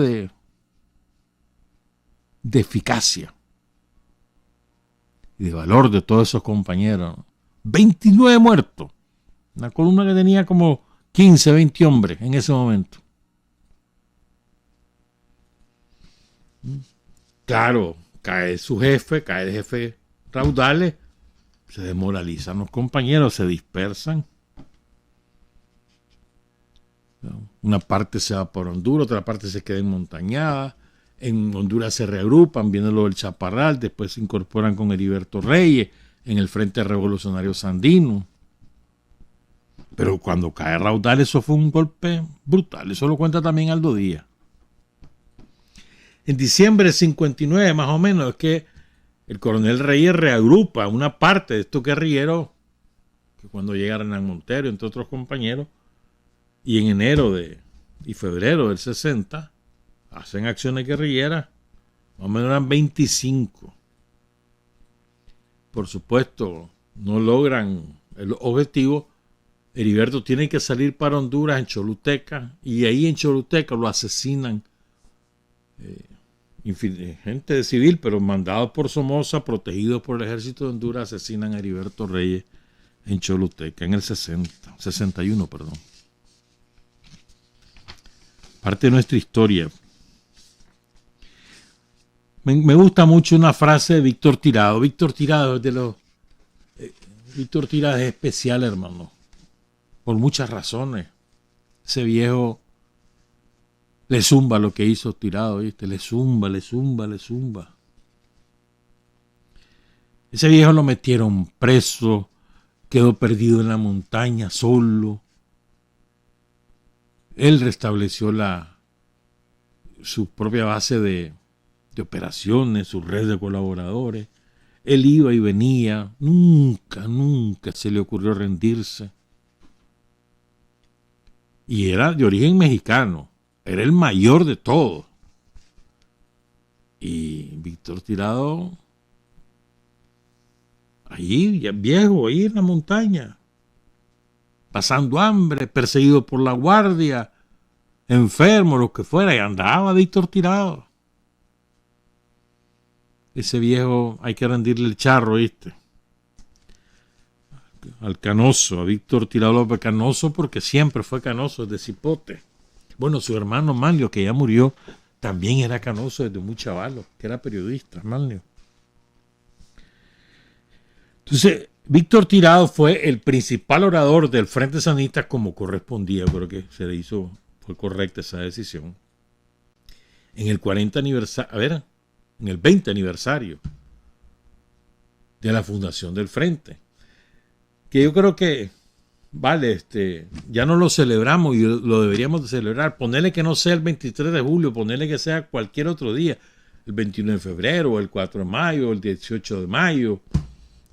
de eficacia y de valor de todos esos compañeros? 29 muertos. Una columna que tenía como 15, 20 hombres en ese momento. Claro, cae su jefe, cae el jefe Raudales, se desmoralizan los compañeros, se dispersan. Una parte se va por Honduras, otra parte se queda en Montañada. En Honduras se reagrupan, viene lo del Chaparral, después se incorporan con Heriberto Reyes en el Frente Revolucionario Sandino. Pero cuando cae Raudales, eso fue un golpe brutal. Eso lo cuenta también Aldo Díaz. En diciembre de 59, más o menos, es que el coronel Reyes reagrupa una parte de estos guerrilleros, que cuando llega Hernán Montero, entre otros compañeros, y en enero y febrero del 60, hacen acciones guerrilleras, más o menos eran 25. Por supuesto, no logran el objetivo. Heriberto tiene que salir para Honduras en Choluteca, y ahí en Choluteca lo asesinan gente de civil, pero mandados por Somoza, protegidos por el ejército de Honduras, asesinan a Heriberto Reyes en Choluteca en el 61, perdón. Parte de nuestra historia. Me gusta mucho una frase de Víctor Tirado. Víctor Tirado es especial, hermano, por muchas razones. Ese viejo le zumba lo que hizo Tirado, ¿viste? Le zumba. Ese viejo lo metieron preso, quedó perdido en la montaña solo. Él restableció su propia base de operaciones, su red de colaboradores. Él iba y venía, nunca se le ocurrió rendirse. Y era de origen mexicano, era el mayor de todos. Y Víctor Tirado, allí, ya viejo, ahí en la montaña, pasando hambre, perseguido por la Guardia, enfermo, lo que fuera, y andaba Víctor Tirado. Ese viejo hay que rendirle el charro, ¿viste? Al Canoso, a Víctor Tirado López Canoso, porque siempre fue canoso desde cipote. Bueno, su hermano Manlio, que ya murió, también era canoso desde muy chavalo, que era periodista, Manlio. Entonces, Víctor Tirado fue el principal orador del Frente Sandinista como correspondía. Creo que fue correcta esa decisión. En el 40 aniversario, en el 20 aniversario de la fundación del Frente, que yo creo que ya no lo celebramos y lo deberíamos de celebrar. Ponerle que no sea el 23 de julio, ponerle que sea cualquier otro día, el 21 de febrero, el 4 de mayo, el 18 de mayo,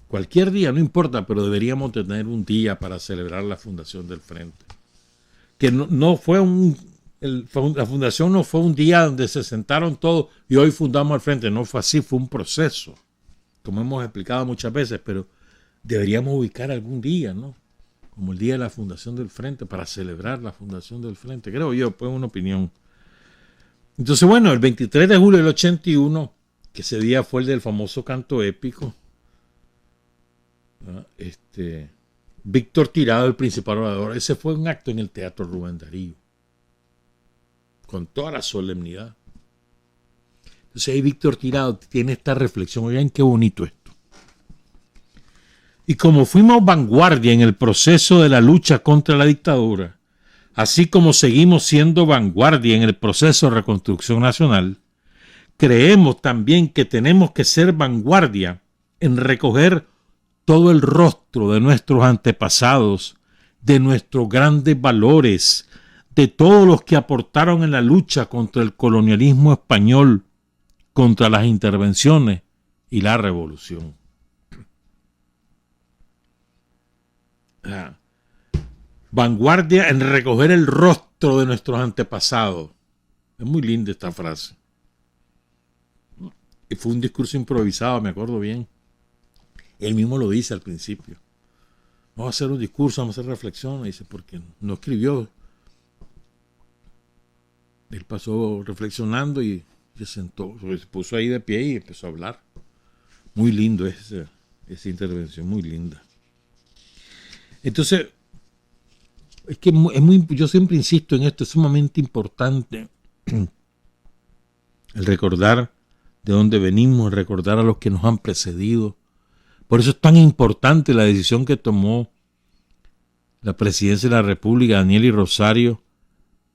cualquier día, no importa, pero deberíamos tener un día para celebrar la fundación del Frente. Que no fue la fundación no fue un día donde se sentaron todos y hoy fundamos el Frente. No fue así, fue un proceso, como hemos explicado muchas veces, pero deberíamos ubicar algún día, ¿no? Como el día de la fundación del Frente, para celebrar la fundación del Frente, creo yo, pues una opinión. Entonces, bueno, el 23 de julio del 81, que ese día fue el del famoso canto épico, Víctor Tirado, el principal orador, ese fue un acto en el Teatro Rubén Darío, con toda la solemnidad. Entonces ahí Víctor Tirado tiene esta reflexión. Oigan qué bonito esto. Y como fuimos vanguardia en el proceso de la lucha contra la dictadura, así como seguimos siendo vanguardia en el proceso de reconstrucción nacional, creemos también que tenemos que ser vanguardia en recoger todo el rostro de nuestros antepasados, de nuestros grandes valores, de todos los que aportaron en la lucha contra el colonialismo español, contra las intervenciones y la revolución. vanguardia en recoger el rostro de nuestros antepasados. Es muy linda esta frase. Y fue un discurso improvisado, me acuerdo bien. Él mismo lo dice al principio. Vamos a hacer un discurso, vamos a hacer reflexión. Dice, porque no escribió. Él pasó reflexionando y se sentó, se puso ahí de pie y empezó a hablar. Muy lindo esa intervención, muy linda. Entonces, es que yo siempre insisto en esto, es sumamente importante el recordar de dónde venimos, el recordar a los que nos han precedido. Por eso es tan importante la decisión que tomó la Presidencia de la República, Daniel y Rosario,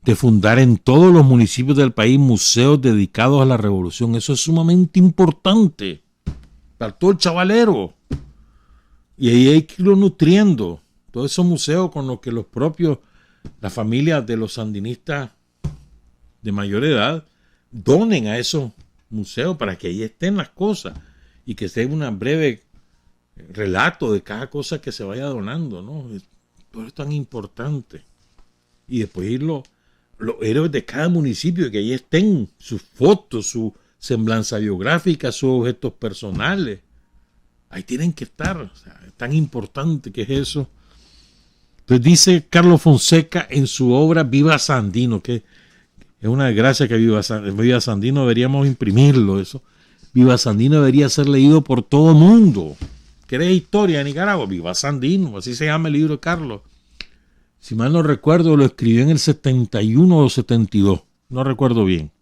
de fundar en todos los municipios del país museos dedicados a la revolución. Eso es sumamente importante para todo el chavalero. Y ahí hay que irlo nutriendo. Todos esos museos con los que las familias de los sandinistas de mayor edad donen a esos museos para que ahí estén las cosas y que sea un breve relato de cada cosa que se vaya donando, ¿no? Todo es tan importante. Y después los héroes de cada municipio, que ahí estén sus fotos, su semblanza biográfica, sus objetos personales. Ahí tienen que estar. O sea, es tan importante que es eso. Entonces dice Carlos Fonseca en su obra Viva Sandino, que es una desgracia que Viva Sandino deberíamos imprimirlo. Eso. Viva Sandino debería ser leído por todo el mundo. ¿Querés historia de Nicaragua? Viva Sandino, así se llama el libro de Carlos. Si mal no recuerdo, lo escribió en el 71 o 72. No recuerdo bien.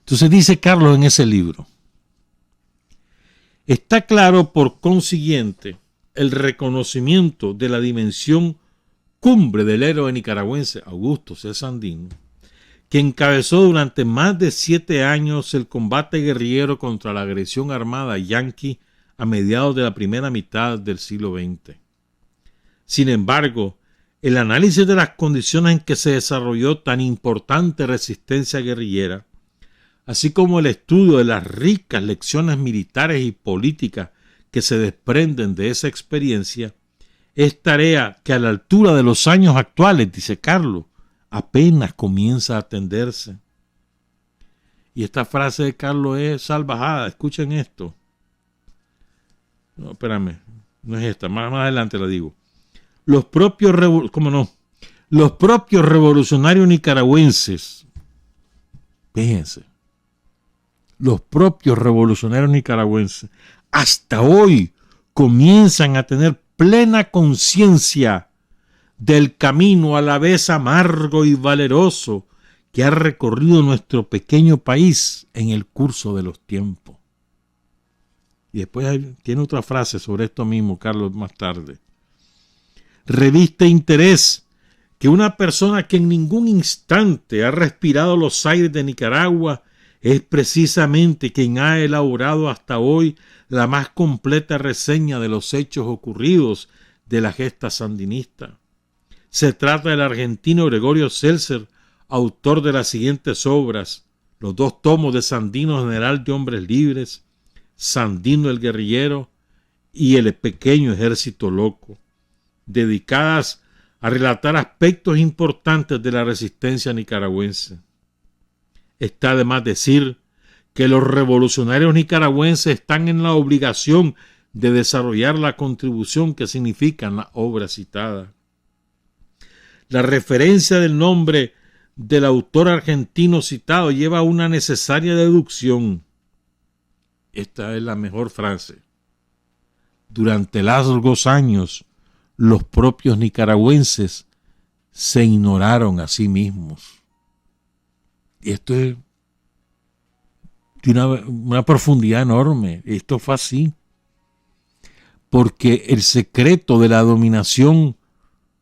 Entonces dice Carlos en ese libro: está claro, por consiguiente, el reconocimiento de la dimensión cumbre del héroe nicaragüense Augusto C. Sandino, que encabezó durante más de 7 años el combate guerrillero contra la agresión armada yanqui a mediados de la primera mitad del siglo XX. Sin embargo, el análisis de las condiciones en que se desarrolló tan importante resistencia guerrillera, así como el estudio de las ricas lecciones militares y políticas que se desprenden de esa experiencia, es tarea que a la altura de los años actuales, dice Carlos, apenas comienza a atenderse. Y esta frase de Carlos es salvajada. Escuchen esto. No, espérame, no es esta, más adelante la digo. Los propios revolucionarios nicaragüenses, fíjense, los propios revolucionarios nicaragüenses hasta hoy comienzan a tener plena conciencia del camino a la vez amargo y valeroso que ha recorrido nuestro pequeño país en el curso de los tiempos. Y después tiene otra frase sobre esto mismo, Carlos, más tarde. Reviste interés que una persona que en ningún instante ha respirado los aires de Nicaragua es precisamente quien ha elaborado hasta hoy la más completa reseña de los hechos ocurridos de la gesta sandinista. Se trata del argentino Gregorio Seltzer, autor de las siguientes obras: los 2 tomos de Sandino, general de hombres libres, Sandino el guerrillero y El pequeño ejército loco, dedicadas a relatar aspectos importantes de la resistencia nicaragüense. Está de más decir que los revolucionarios nicaragüenses están en la obligación de desarrollar la contribución que significan las obras citadas. La referencia del nombre del autor argentino citado lleva una necesaria deducción. Esta es la mejor frase. Durante largos años, los propios nicaragüenses se ignoraron a sí mismos. Y esto es de una profundidad enorme. Esto fue así. Porque el secreto de la dominación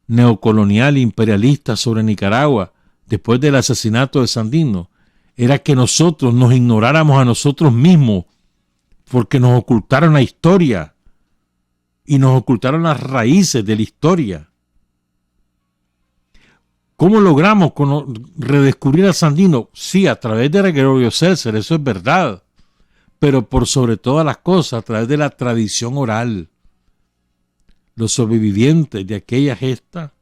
neocolonial e imperialista sobre Nicaragua, después del asesinato de Sandino, era que nosotros nos ignoráramos a nosotros mismos, porque nos ocultaron la historia y nos ocultaron las raíces de la historia. ¿Cómo logramos redescubrir a Sandino? Sí, a través de Gregorio Seltzer, eso es verdad, pero por sobre todas las cosas, a través de la tradición oral. los sobrevivientes de aquella gesta,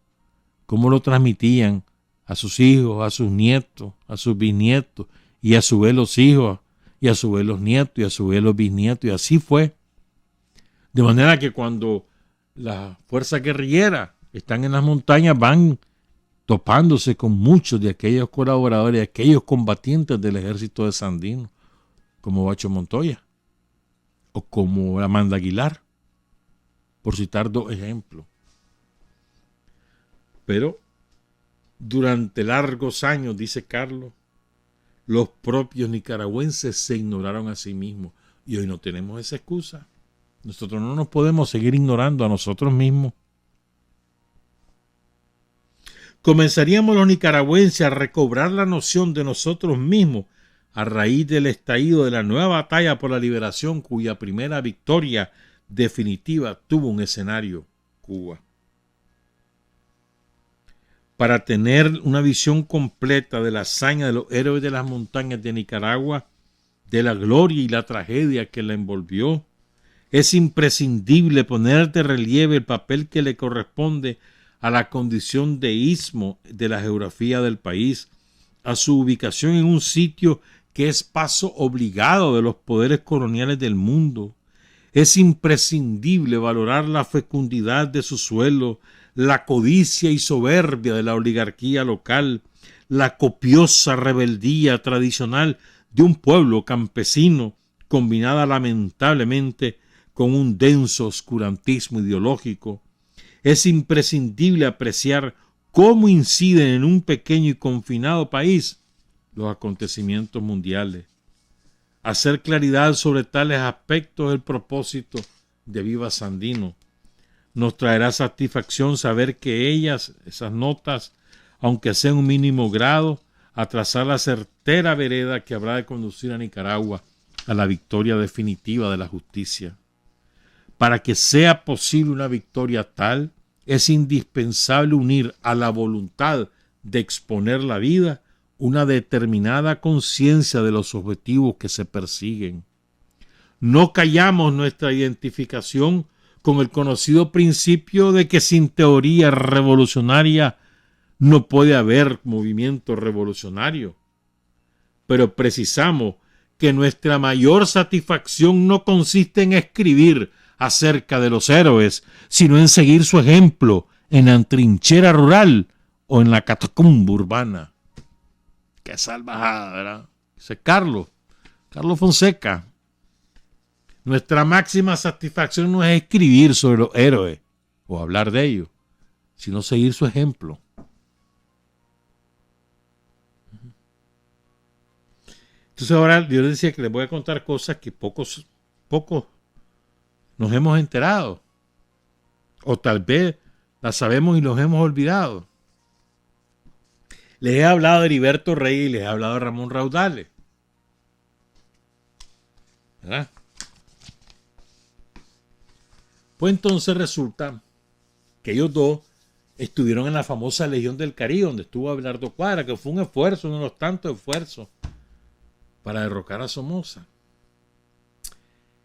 cómo lo transmitían a sus hijos, a sus nietos, a sus bisnietos, y a su vez los hijos, y a su vez los nietos, y a su vez los bisnietos, y así fue. De manera que cuando las fuerzas guerrilleras están en las montañas, van topándose con muchos de aquellos colaboradores, aquellos combatientes del ejército de Sandino, como Bacho Montoya, o como Amanda Aguilar, por citar dos ejemplos. Pero durante largos años, dice Carlos, los propios nicaragüenses se ignoraron a sí mismos. Y hoy no tenemos esa excusa. Nosotros no nos podemos seguir ignorando a nosotros mismos. Comenzaríamos los nicaragüenses a recobrar la noción de nosotros mismos a raíz del estallido de la nueva batalla por la liberación, cuya primera victoria definitiva tuvo un escenario: Cuba. Para tener una visión completa de la hazaña de los héroes de las montañas de Nicaragua, de la gloria y la tragedia que la envolvió, es imprescindible poner de relieve el papel que le corresponde a la condición de istmo de la geografía del país, a su ubicación en un sitio que es paso obligado de los poderes coloniales del mundo. Es imprescindible valorar la fecundidad de su suelo, la codicia y soberbia de la oligarquía local, la copiosa rebeldía tradicional de un pueblo campesino, combinada lamentablemente con un denso oscurantismo ideológico. Es imprescindible apreciar cómo inciden en un pequeño y confinado país los acontecimientos mundiales. Hacer claridad sobre tales aspectos es el propósito de Viva Sandino. Nos traerá satisfacción saber que esas notas, aunque sea en un mínimo grado, a trazar la certera vereda que habrá de conducir a Nicaragua a la victoria definitiva de la justicia. Para que sea posible una victoria tal, es indispensable unir a la voluntad de exponer la vida una determinada conciencia de los objetivos que se persiguen. No callamos nuestra identificación con el conocido principio de que sin teoría revolucionaria no puede haber movimiento revolucionario. Pero precisamos que nuestra mayor satisfacción no consiste en escribir acerca de los héroes, sino en seguir su ejemplo en la trinchera rural o en la catacumba urbana. ¡Qué salvajada!, ¿verdad? Dice Carlos Fonseca. Nuestra máxima satisfacción no es escribir sobre los héroes o hablar de ellos, sino seguir su ejemplo. Entonces ahora yo les decía que les voy a contar cosas que pocos nos hemos enterado. O tal vez las sabemos y los hemos olvidado. Les he hablado de Heriberto Reyes y les he hablado de Ramón Raudales, ¿verdad? Pues entonces resulta que ellos dos estuvieron en la famosa Legión del Caribe, donde estuvo Abelardo Cuadra, que fue un esfuerzo, uno de los tantos esfuerzos para derrocar a Somoza.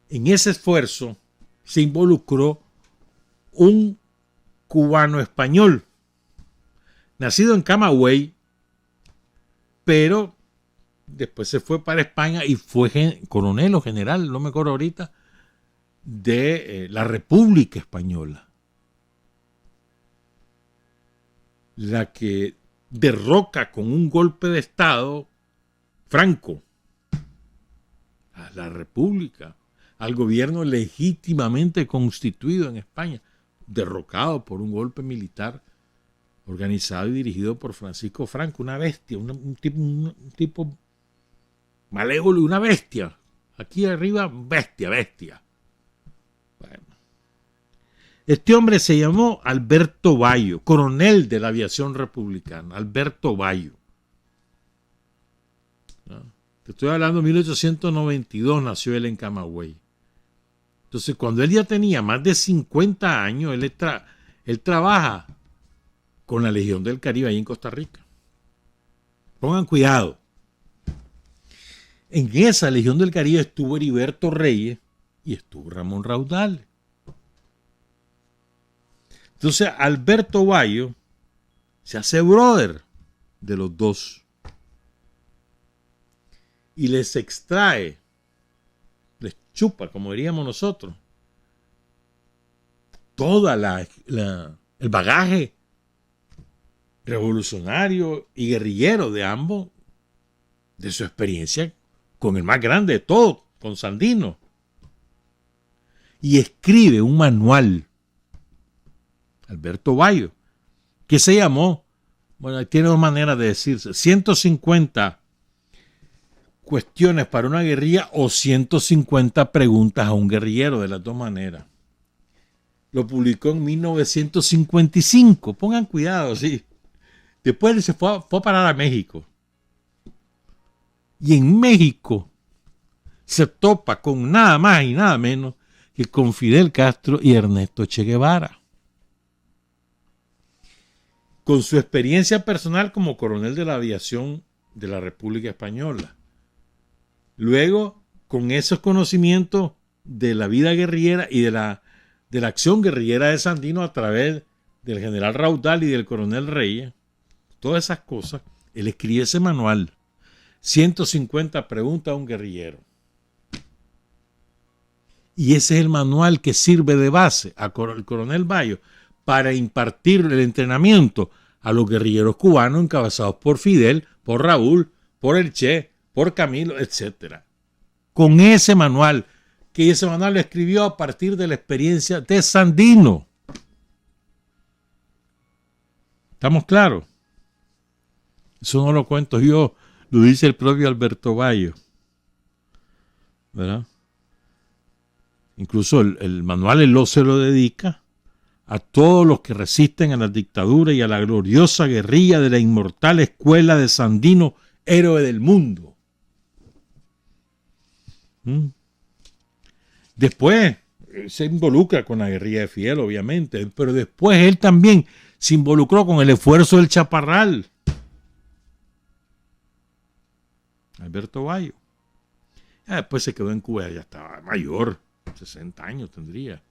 En ese esfuerzo se involucró un cubano español, nacido en Camagüey, pero después se fue para España y fue coronel o general, no me acuerdo ahorita, de la República Española, la que derroca con un golpe de Estado Franco a la República, al gobierno legítimamente constituido en España, derrocado por un golpe militar organizado y dirigido por Francisco Franco, una bestia, un tipo malévolo, una bestia. Aquí arriba, bestia. Bueno. Este hombre se llamó Alberto Bayo, coronel de la aviación republicana, Alberto Bayo. ¿No? Te estoy hablando de 1892, nació él en Camagüey. Entonces, cuando él ya tenía más de 50 años, él trabaja con la Legión del Caribe ahí en Costa Rica. Pongan cuidado. En esa Legión del Caribe estuvo Heriberto Reyes y estuvo Ramón Raudales. Entonces Alberto Bayo se hace brother de los dos y les extrae, les chupa, como diríamos nosotros, toda el bagaje revolucionario y guerrillero de ambos, de su experiencia con el más grande de todos, con Sandino, y escribe un manual, Alberto Bayo, que se llamó, bueno, tiene dos maneras de decirse, 150 cuestiones para una guerrilla o 150 preguntas a un guerrillero, de las dos maneras. Lo publicó en 1955, pongan cuidado, sí. Después se fue a parar a México. Y en México se topa con nada más y nada menos que con Fidel Castro y Ernesto Che Guevara. Con su experiencia personal como coronel de la aviación de la República Española. Luego, con esos conocimientos de la vida guerrillera y de la acción guerrillera de Sandino a través del general Raudal y del coronel Reyes, todas esas cosas, él escribe ese manual, 150 preguntas a un guerrillero. Y ese es el manual que sirve de base al coronel Bayo para impartir el entrenamiento a los guerrilleros cubanos encabezados por Fidel, por Raúl, por el Che, por Camilo, etc. Con ese manual, que ese manual lo escribió a partir de la experiencia de Sandino. ¿Estamos claros? Eso no lo cuento yo, lo dice el propio Alberto Bayo, ¿verdad? Incluso el manual él se lo dedica a todos los que resisten a la dictadura y a la gloriosa guerrilla de la inmortal escuela de Sandino, héroe del mundo. Después se involucra con la guerrilla de Fidel, obviamente, pero después él también se involucró con el esfuerzo del Chaparral. Alberto Bayo. Después se quedó en Cuba, ya estaba mayor, 60 años tendría.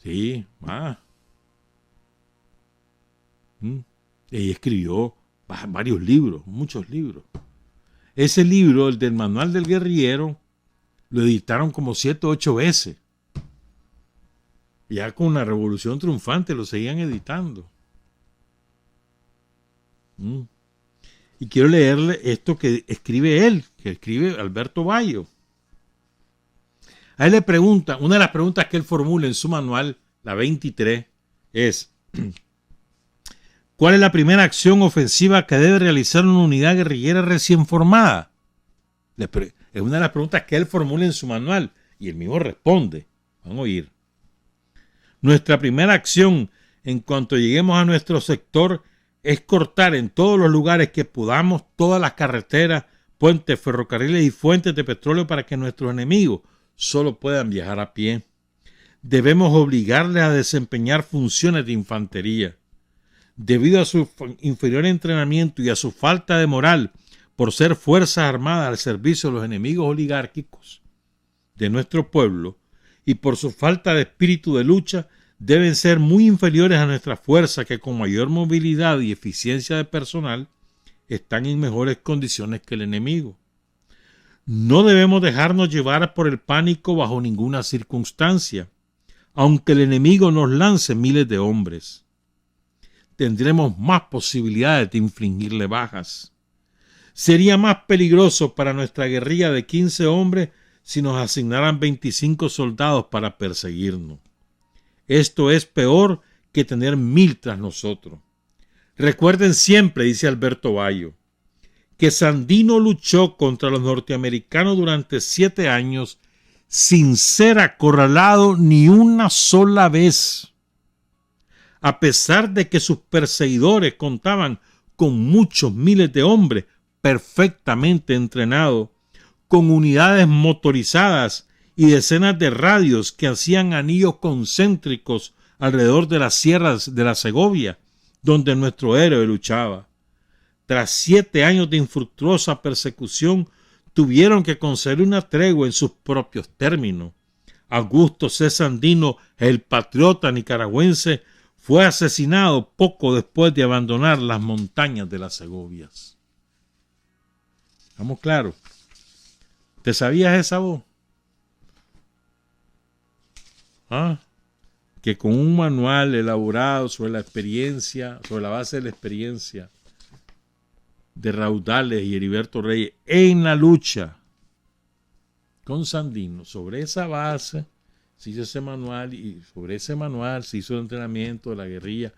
Sí, más. Y escribió varios libros, muchos libros. Ese libro, el del Manual del Guerrillero, lo editaron como 7 o 8 veces. Ya con la Revolución Triunfante lo seguían editando. Y quiero leerle esto que escribe él, que escribe Alberto Bayo. A él le pregunta, una de las preguntas que él formula en su manual, la 23, es: ¿cuál es la primera acción ofensiva que debe realizar una unidad guerrillera recién formada? Es una de las preguntas que él formula en su manual y él mismo responde. Van a oír. Nuestra primera acción en cuanto lleguemos a nuestro sector es cortar en todos los lugares que podamos todas las carreteras, puentes, ferrocarriles y fuentes de petróleo para que nuestros enemigos solo puedan viajar a pie. Debemos obligarles a desempeñar funciones de infantería. Debido a su inferior entrenamiento y a su falta de moral por ser fuerzas armadas al servicio de los enemigos oligárquicos de nuestro pueblo y por su falta de espíritu de lucha, deben ser muy inferiores a nuestras fuerzas que con mayor movilidad y eficiencia de personal están en mejores condiciones que el enemigo. No debemos dejarnos llevar por el pánico bajo ninguna circunstancia, aunque el enemigo nos lance miles de hombres. Tendremos más posibilidades de infligirle bajas. Sería más peligroso para nuestra guerrilla de 15 hombres si nos asignaran 25 soldados para perseguirnos. Esto es peor que tener 1000 tras nosotros. Recuerden siempre, dice Alberto Bayo, que Sandino luchó contra los norteamericanos durante 7 años sin ser acorralado ni una sola vez. A pesar de que sus perseguidores contaban con muchos miles de hombres perfectamente entrenados, con unidades motorizadas y decenas de radios que hacían anillos concéntricos alrededor de las sierras de la Segovia, donde nuestro héroe luchaba. Tras 7 años de infructuosa persecución, tuvieron que conceder una tregua en sus propios términos, Augusto C. Sandino, el patriota nicaragüense, fue asesinado poco después de abandonar las montañas de las Segovias. ¿Estamos claros? ¿Te sabías esa voz? ¿Ah? Que con un manual elaborado sobre la experiencia, sobre la base de la experiencia de Raudales y Heriberto Reyes en la lucha con Sandino, sobre esa base se hizo ese manual, y sobre ese manual se hizo el entrenamiento de la guerrilla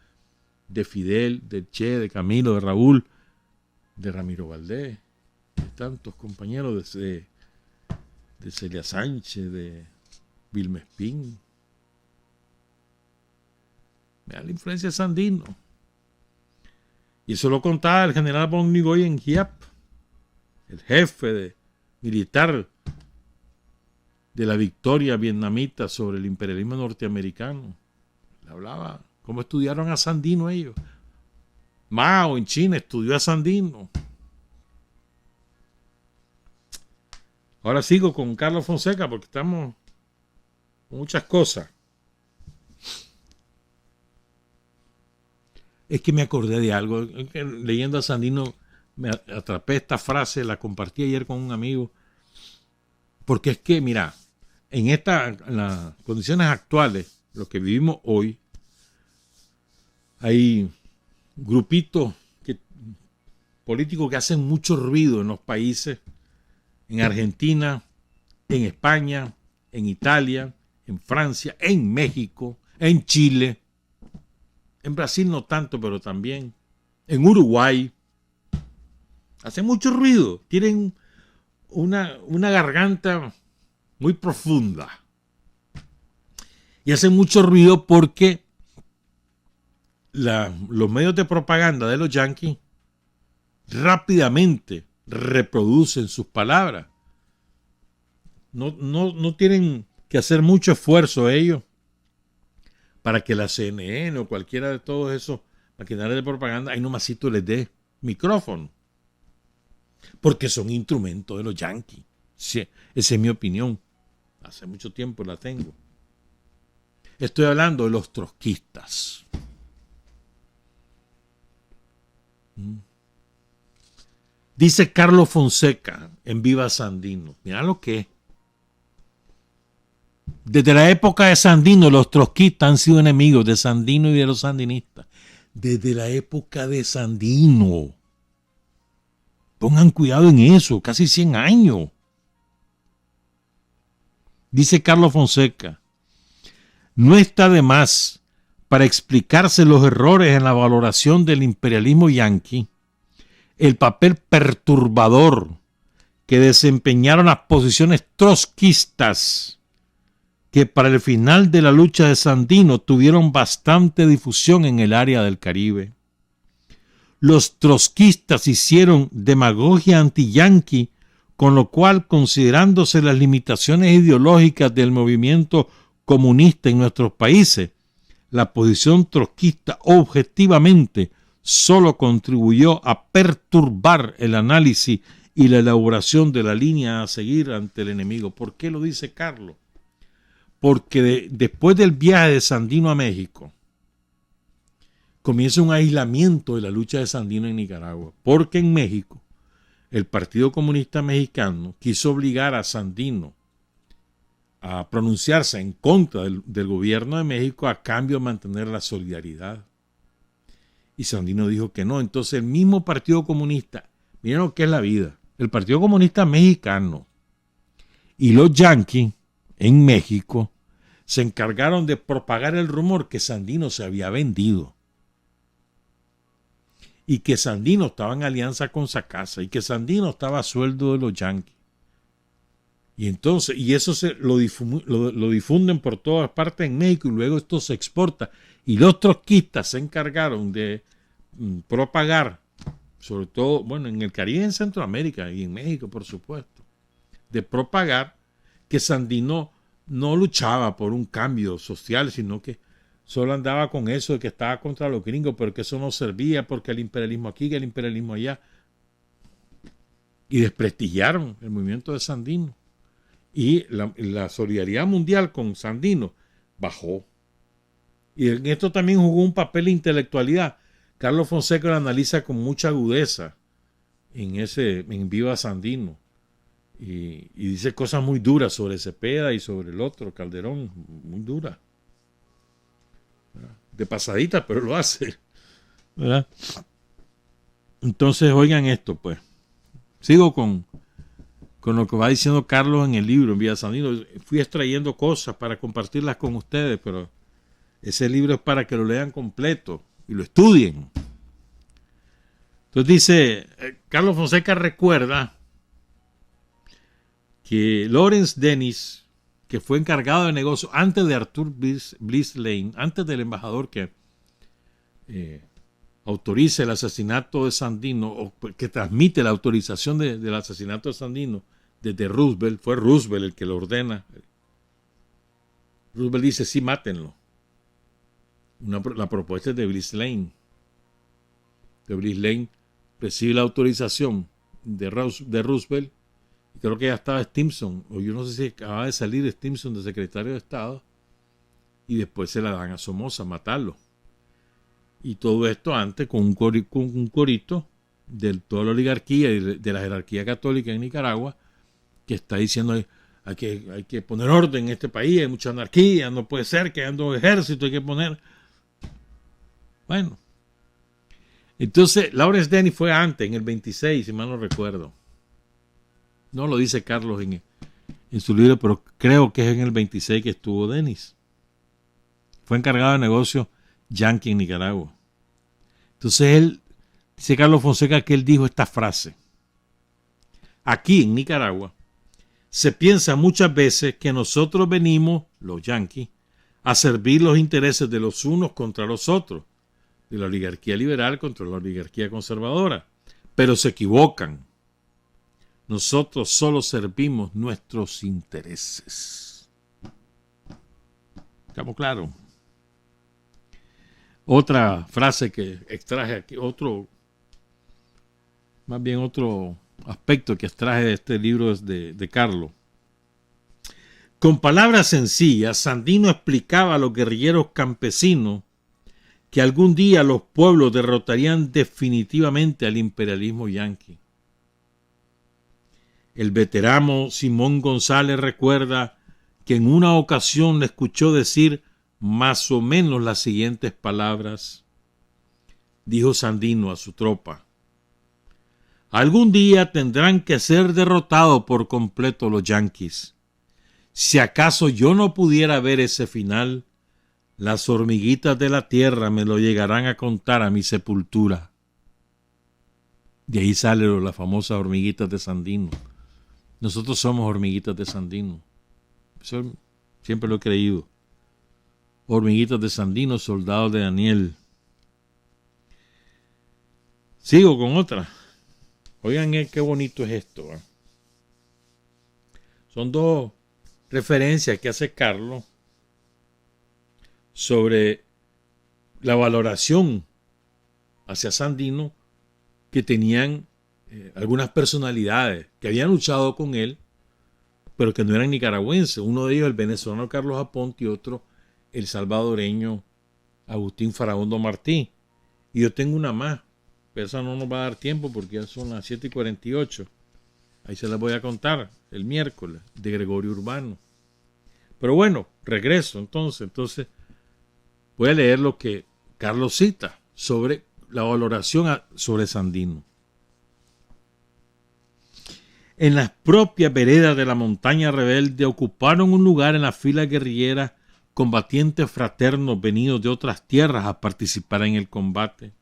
de Fidel, de Che, de Camilo, de Raúl, de Ramiro Valdés, de tantos compañeros de Celia Sánchez, de Vilma Espín. Mira la influencia de Sandino. Y eso lo contaba el general von Nigoy en Giap, el jefe militar de la victoria vietnamita sobre el imperialismo norteamericano. Le hablaba cómo estudiaron a Sandino ellos. Mao en China estudió a Sandino. Ahora sigo con Carlos Fonseca porque estamos con muchas cosas. Es que me acordé de algo. Leyendo a Sandino me atrapé esta frase, la compartí ayer con un amigo. Porque es que, mira, en las condiciones actuales, lo que vivimos hoy, hay grupitos políticos que hacen mucho ruido en los países, en Argentina, en España, en Italia, en Francia, en México, en Chile, en Brasil no tanto, pero también, en Uruguay. Hacen mucho ruido, tienen una garganta muy profunda. Y hacen mucho ruido porque los medios de propaganda de los yanquis rápidamente reproducen sus palabras. No tienen que hacer mucho esfuerzo ellos para que la CNN o cualquiera de todos esos maquinarios de propaganda ahí nomasito les dé micrófono. Porque son instrumentos de los yanquis. Sí, esa es mi opinión. Hace mucho tiempo la tengo. Estoy hablando de los trotskistas. Dice Carlos Fonseca en Viva Sandino. Mira lo que es. Desde la época de Sandino, los trotskistas han sido enemigos de Sandino y de los sandinistas. Desde la época de Sandino. Pongan cuidado en eso, casi 100 años. Dice Carlos Fonseca, no está de más para explicarse los errores en la valoración del imperialismo yanqui, el papel perturbador que desempeñaron las posiciones trotskistas, que para el final de la lucha de Sandino tuvieron bastante difusión en el área del Caribe. Los trotskistas hicieron demagogia anti-yanqui, con lo cual, considerándose las limitaciones ideológicas del movimiento comunista en nuestros países, la posición trotskista objetivamente solo contribuyó a perturbar el análisis y la elaboración de la línea a seguir ante el enemigo. ¿Por qué lo dice Carlos? Porque después del viaje de Sandino a México, comienza un aislamiento de la lucha de Sandino en Nicaragua, porque en México el Partido Comunista Mexicano quiso obligar a Sandino a pronunciarse en contra del gobierno de México a cambio de mantener la solidaridad. Y Sandino dijo que no. Entonces el mismo Partido Comunista, miren lo que es la vida, el Partido Comunista Mexicano y los yanquis en México se encargaron de propagar el rumor que Sandino se había vendido y que Sandino estaba en alianza con Sacasa y que Sandino estaba a sueldo de los yanquis. Y entonces, y eso lo difunden por todas partes en México y luego esto se exporta. Y los trotskistas se encargaron de propagar, sobre todo, bueno, en el Caribe, en Centroamérica y en México, por supuesto, de propagar que Sandino no luchaba por un cambio social, sino que solo andaba con eso de que estaba contra los gringos, pero que eso no servía porque el imperialismo aquí, que el imperialismo allá. Y desprestigiaron el movimiento de Sandino. Y la solidaridad mundial con Sandino bajó. Y en esto también jugó un papel la intelectualidad. Carlos Fonseca lo analiza con mucha agudeza en Viva Sandino. Y dice cosas muy duras sobre Cepeda y sobre el otro, Calderón, muy duras. De pasadita, pero lo hace. ¿Verdad? Entonces, oigan esto, pues. Sigo con lo que va diciendo Carlos en el libro, en Viva Sandino. Fui extrayendo cosas para compartirlas con ustedes, pero ese libro es para que lo lean completo y lo estudien. Entonces dice, Carlos Fonseca recuerda que Lawrence Dennis, que fue encargado de negocio antes de Arthur Bliss Lane, antes del embajador que autoriza el asesinato de Sandino, o que transmite la autorización del asesinato de Sandino desde Roosevelt, fue Roosevelt el que lo ordena. Roosevelt dice, sí, mátenlo. La propuesta es de Bliss Lane. De Bliss Lane recibe la autorización de Roosevelt, y creo que ya estaba Stimson, o yo no sé si acaba de salir Stimson de secretario de Estado, y después se la dan a Somoza, matarlo. Y todo esto antes con un corito de toda la oligarquía y de la jerarquía católica en Nicaragua, que está diciendo hay que poner orden en este país, hay mucha anarquía, no puede ser que haya un ejército, hay que poner... Bueno, entonces Lawrence Dennis fue antes, en el 26, si mal no recuerdo. No lo dice Carlos en su libro, pero creo que es en el 26 que estuvo Dennis. Fue encargado de negocios yanqui en Nicaragua. Entonces él, dice Carlos Fonseca, que él dijo esta frase. Aquí en Nicaragua se piensa muchas veces que nosotros venimos, los yanquis, a servir los intereses de los unos contra los otros, de la oligarquía liberal contra la oligarquía conservadora. Pero se equivocan. Nosotros solo servimos nuestros intereses. ¿Estamos claros? Otra frase que extraje aquí, otro aspecto que extraje de este libro es de Carlos. Con palabras sencillas, Sandino explicaba a los guerrilleros campesinos que algún día los pueblos derrotarían definitivamente al imperialismo yanqui. El veterano Simón González recuerda que en una ocasión le escuchó decir más o menos las siguientes palabras. Dijo Sandino a su tropa: algún día tendrán que ser derrotados por completo los yanquis. Si acaso yo no pudiera ver ese final, las hormiguitas de la tierra me lo llegarán a contar a mi sepultura. De ahí salen las famosas hormiguitas de Sandino. Nosotros somos hormiguitas de Sandino. Eso siempre lo he creído. Hormiguitas de Sandino, soldados de Daniel. Sigo con otra. Oigan qué bonito es esto. Son dos referencias que hace Carlos sobre la valoración hacia Sandino que tenían algunas personalidades que habían luchado con él, pero que no eran nicaragüenses. Uno de ellos el venezolano Carlos Aponte y otro el salvadoreño Agustín Farabundo Martí. Y yo tengo una más, pero esa no nos va a dar tiempo porque ya son las 7:48. Ahí se las voy a contar el miércoles, de Gregorio Urbano. Pero bueno, regreso entonces voy a leer lo que Carlos cita sobre la valoración sobre Sandino. En las propias veredas de la montaña rebelde ocuparon un lugar en la fila guerrillera combatientes fraternos venidos de otras tierras a participar en el combate.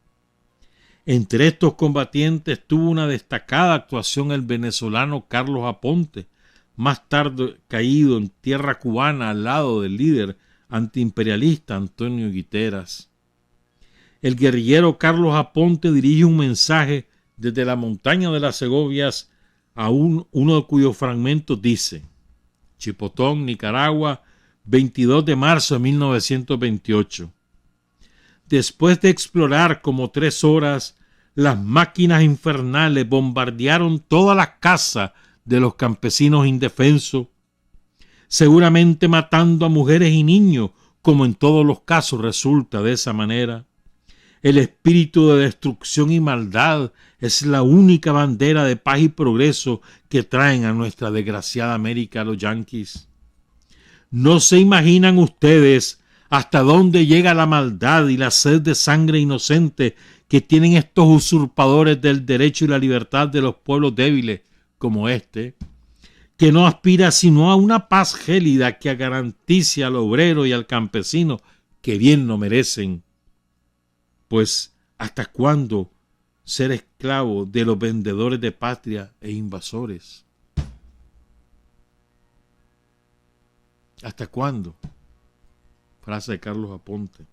Entre estos combatientes tuvo una destacada actuación el venezolano Carlos Aponte, más tarde caído en tierra cubana al lado del líder antiimperialista Antonio Guiteras. El guerrillero Carlos Aponte dirige un mensaje desde la montaña de las Segovias a uno de cuyos fragmentos dice: Chipotón, Nicaragua, 22 de marzo de 1928. Después de explorar como 3 horas, las máquinas infernales bombardearon todas las casas de los campesinos indefensos seguramente matando a mujeres y niños, como en todos los casos resulta de esa manera. El espíritu de destrucción y maldad es la única bandera de paz y progreso que traen a nuestra desgraciada América los yanquis. No se imaginan ustedes hasta dónde llega la maldad y la sed de sangre inocente que tienen estos usurpadores del derecho y la libertad de los pueblos débiles como este, que no aspira sino a una paz gélida que garantice al obrero y al campesino que bien lo merecen. Pues, ¿hasta cuándo ser esclavo de los vendedores de patria e invasores? ¿Hasta cuándo? Frase de Carlos Aponte.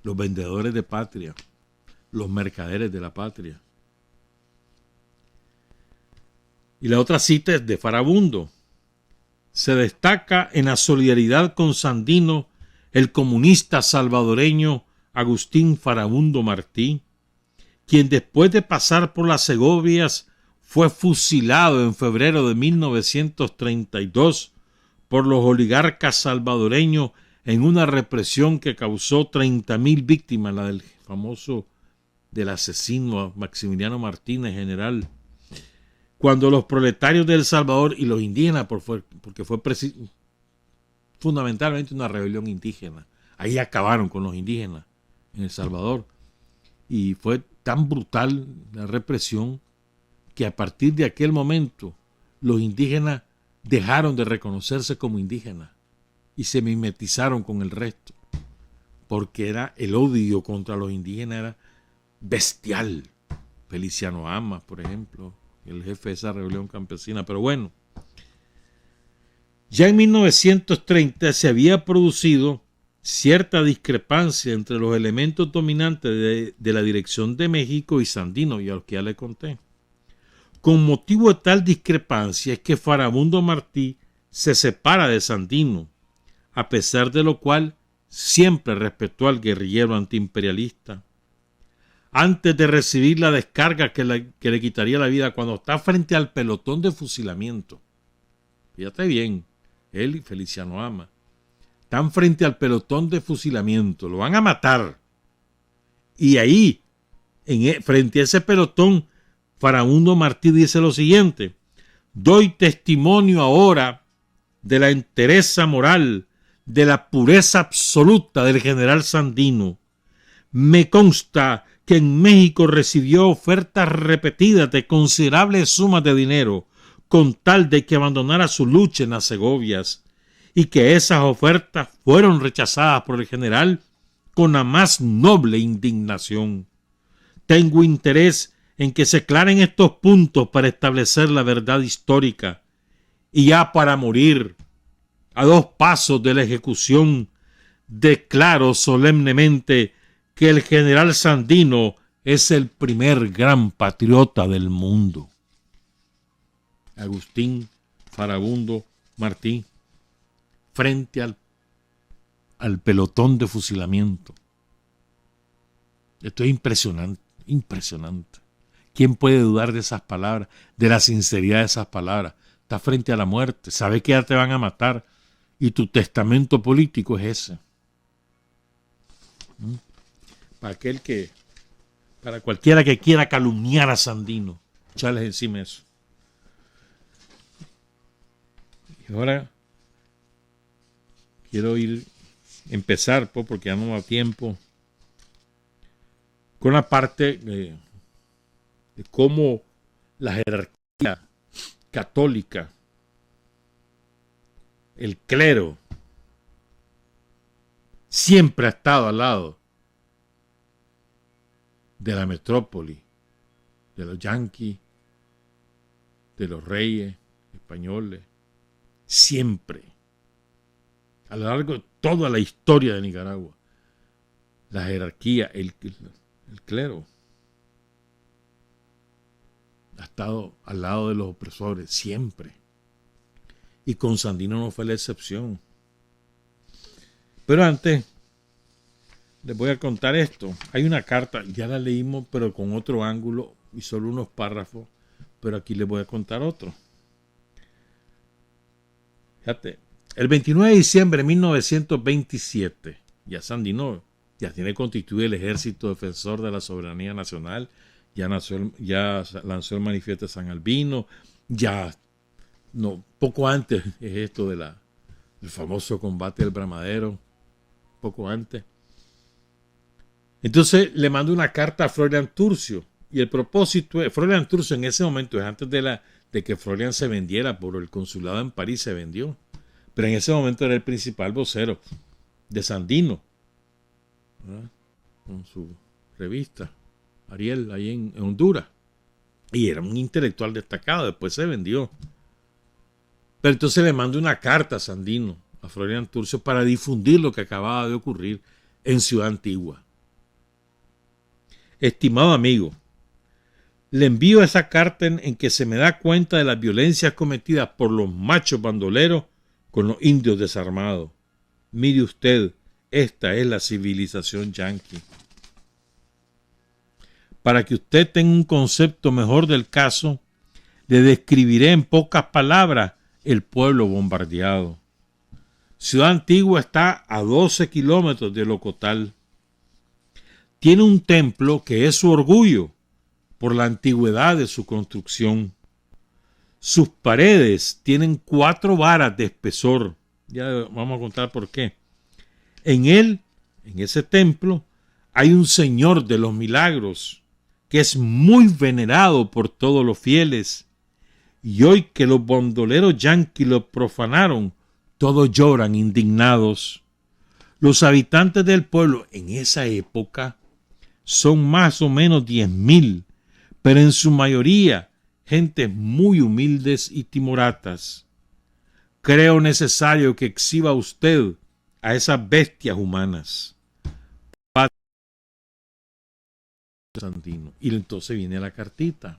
Los vendedores de patria, los mercaderes de la patria. Y la otra cita es de Farabundo. Se destaca en la solidaridad con Sandino el comunista salvadoreño Agustín Farabundo Martí, quien después de pasar por las Segovias fue fusilado en febrero de 1932 por los oligarcas salvadoreños en una represión que causó 30,000 víctimas, la del famoso del asesino Maximiliano Martínez, general. Cuando los proletarios de El Salvador y los indígenas, porque fue fundamentalmente una rebelión indígena, ahí acabaron con los indígenas en El Salvador, y fue tan brutal la represión que a partir de aquel momento los indígenas dejaron de reconocerse como indígenas y se mimetizaron con el resto, porque era el odio contra los indígenas era bestial. Feliciano Amas, por ejemplo, el jefe de esa rebelión campesina. Pero bueno, ya en 1930 se había producido cierta discrepancia entre los elementos dominantes de la dirección de México y Sandino, y a los que ya le conté. Con motivo de tal discrepancia es que Farabundo Martí se separa de Sandino, a pesar de lo cual siempre respetó al guerrillero antiimperialista. Antes de recibir la descarga que le quitaría la vida, cuando está frente al pelotón de fusilamiento, fíjate bien, él y Feliciano Amas, están frente al pelotón de fusilamiento, lo van a matar. Y ahí, frente a ese pelotón, Farabundo Martí dice lo siguiente: doy testimonio ahora de la entereza moral, de la pureza absoluta del general Sandino. Me consta que en México recibió ofertas repetidas de considerables sumas de dinero con tal de que abandonara su lucha en las Segovias, y que esas ofertas fueron rechazadas por el general con la más noble indignación. Tengo interés en que se aclaren estos puntos para establecer la verdad histórica, y ya para morir, a 2 pasos de la ejecución, declaro solemnemente que el general Sandino es el primer gran patriota del mundo. Agustín Farabundo Martí, frente al pelotón de fusilamiento. Esto es impresionante, impresionante. ¿Quién puede dudar de esas palabras, de la sinceridad de esas palabras? Estás frente a la muerte, sabes que ya te van a matar y tu testamento político es ese. Para cualquiera que quiera calumniar a Sandino, echarles encima eso. Y ahora quiero empezar, porque ya no da tiempo, con la parte de cómo la jerarquía católica, el clero, siempre ha estado al lado de la metrópoli, de los yanquis, de los reyes españoles, siempre, a lo largo de toda la historia de Nicaragua, la jerarquía, el clero, ha estado al lado de los opresores, siempre. Y con Sandino no fue la excepción. Pero antes, les voy a contar esto. Hay una carta, ya la leímos, pero con otro ángulo y solo unos párrafos, pero aquí les voy a contar otro. Fíjate, el 29 de diciembre de 1927, ya Sandino ya tiene constituido el Ejército Defensor de la Soberanía Nacional, ya lanzó el Manifiesto de San Albino, poco antes es esto del famoso combate del Bramadero, poco antes. Entonces le manda una carta a Florian Turcio, y el propósito es, Florian Turcio en ese momento, es antes de que Florian se vendiera por el consulado en París, se vendió, pero en ese momento era el principal vocero de Sandino, ¿verdad? Con su revista Ariel ahí en Honduras, y era un intelectual destacado, después se vendió. Pero entonces le manda una carta a Sandino, a Florian Turcio, para difundir lo que acababa de ocurrir en Ciudad Antigua. Estimado amigo, le envío esa carta en que se me da cuenta de las violencias cometidas por los machos bandoleros con los indios desarmados. Mire usted, esta es la civilización yanqui. Para que usted tenga un concepto mejor del caso, le describiré en pocas palabras el pueblo bombardeado. Ciudad Antigua está a 12 kilómetros de Locotal. Tiene un templo que es su orgullo por la antigüedad de su construcción. Sus paredes tienen 4 varas de espesor. Ya vamos a contar por qué. En ese templo, hay un Señor de los Milagros que es muy venerado por todos los fieles. Y hoy que los bandoleros yanquis lo profanaron, todos lloran indignados. Los habitantes del pueblo en esa época son más o menos 10,000, pero en su mayoría gentes muy humildes y timoratas. Creo necesario que exhiba usted a esas bestias humanas. Sandino. Y entonces viene la cartita.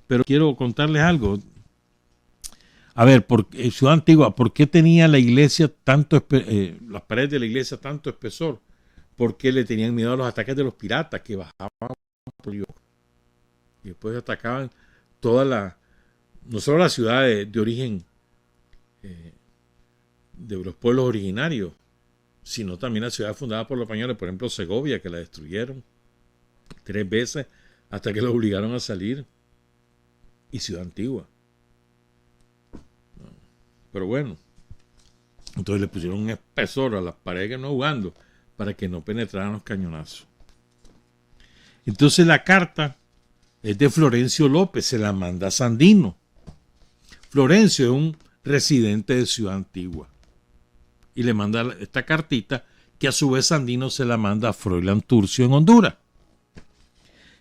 Pero quiero contarles algo. A ver, Ciudad Antigua, ¿por qué tenía la iglesia las paredes de la iglesia tanto espesor? Porque le tenían miedo a los ataques de los piratas que bajaban por Río. Y después atacaban no solo la ciudad de origen de los pueblos originarios, sino también la ciudad fundada por los españoles, por ejemplo Segovia, que la destruyeron 3 veces hasta que los obligaron a salir, y Ciudad Antigua. Pero bueno, entonces le pusieron un espesor a las paredes que no jugando para que no penetraran los cañonazos. Entonces la carta es de Florencio López, se la manda a Sandino. Florencio es un residente de Ciudad Antigua y le manda esta cartita, que a su vez Sandino se la manda a Froilán Turcio en Honduras.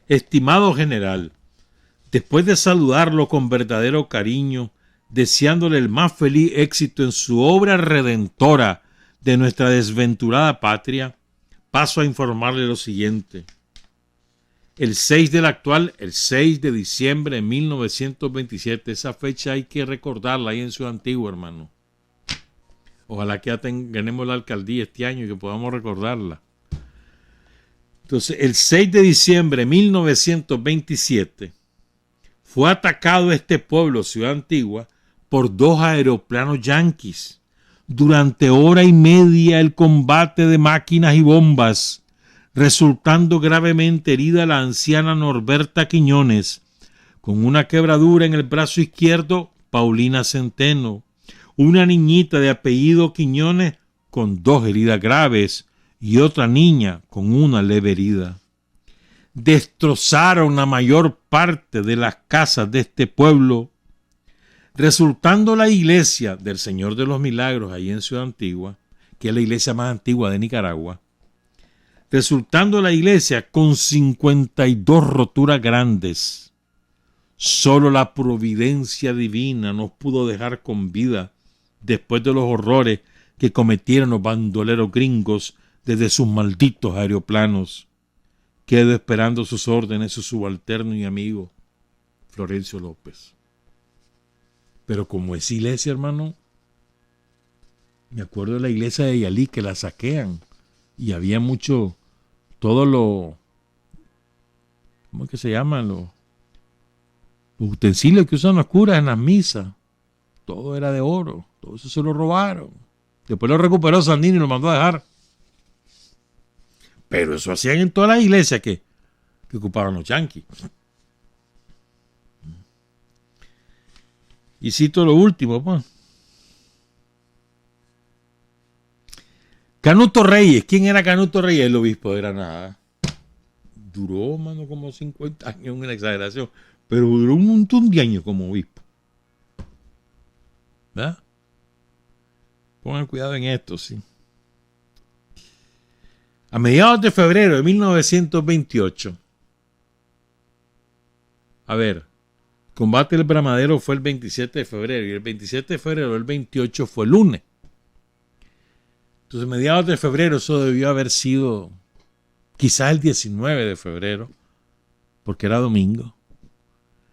Estimado general, después de saludarlo con verdadero cariño, deseándole el más feliz éxito en su obra redentora de nuestra desventurada patria, paso a informarle lo siguiente. El 6 de diciembre de 1927, esa fecha hay que recordarla ahí en Ciudad Antigua, hermano. Ojalá que ganemos la alcaldía este año y que podamos recordarla. Entonces, el 6 de diciembre de 1927 fue atacado este pueblo, Ciudad Antigua, por 2 aeroplanos yanquis. Durante 1:30 el combate de máquinas y bombas, resultando gravemente herida la anciana Norberta Quiñones, con una quebradura en el brazo izquierdo, Paulina Centeno, una niñita de apellido Quiñones con 2 heridas graves y otra niña con una leve herida. Destrozaron la mayor parte de las casas de este pueblo, resultando la iglesia del Señor de los Milagros ahí en Ciudad Antigua, que es la iglesia más antigua de Nicaragua, resultando la iglesia con 52 roturas grandes. Solo la providencia divina nos pudo dejar con vida después de los horrores que cometieron los bandoleros gringos desde sus malditos aeroplanos. Quedo esperando sus órdenes, su subalterno y amigo, Florencio López. Pero como es iglesia, hermano, me acuerdo de la iglesia de Yalí, que la saquean y había mucho, todo lo, ¿cómo es que se llaman? Los utensilios que usan los curas en las misas, todo era de oro. Todo eso se lo robaron. Después lo recuperó Sandino y lo mandó a dejar. Pero eso hacían en todas las iglesias que ocuparon los yanquis. Y cito lo último, pues. Canuto Reyes. ¿Quién era Canuto Reyes? El obispo de Granada. Duró, mano, como 50 años, una exageración. Pero duró un montón de años como obispo. ¿Verdad? Pongan cuidado en esto, sí. A mediados de febrero de 1928. A ver, combate del Bramadero fue el 27 de febrero y el 27 de febrero del 28 fue el lunes. Entonces, mediados de febrero, eso debió haber sido quizás el 19 de febrero, porque era domingo.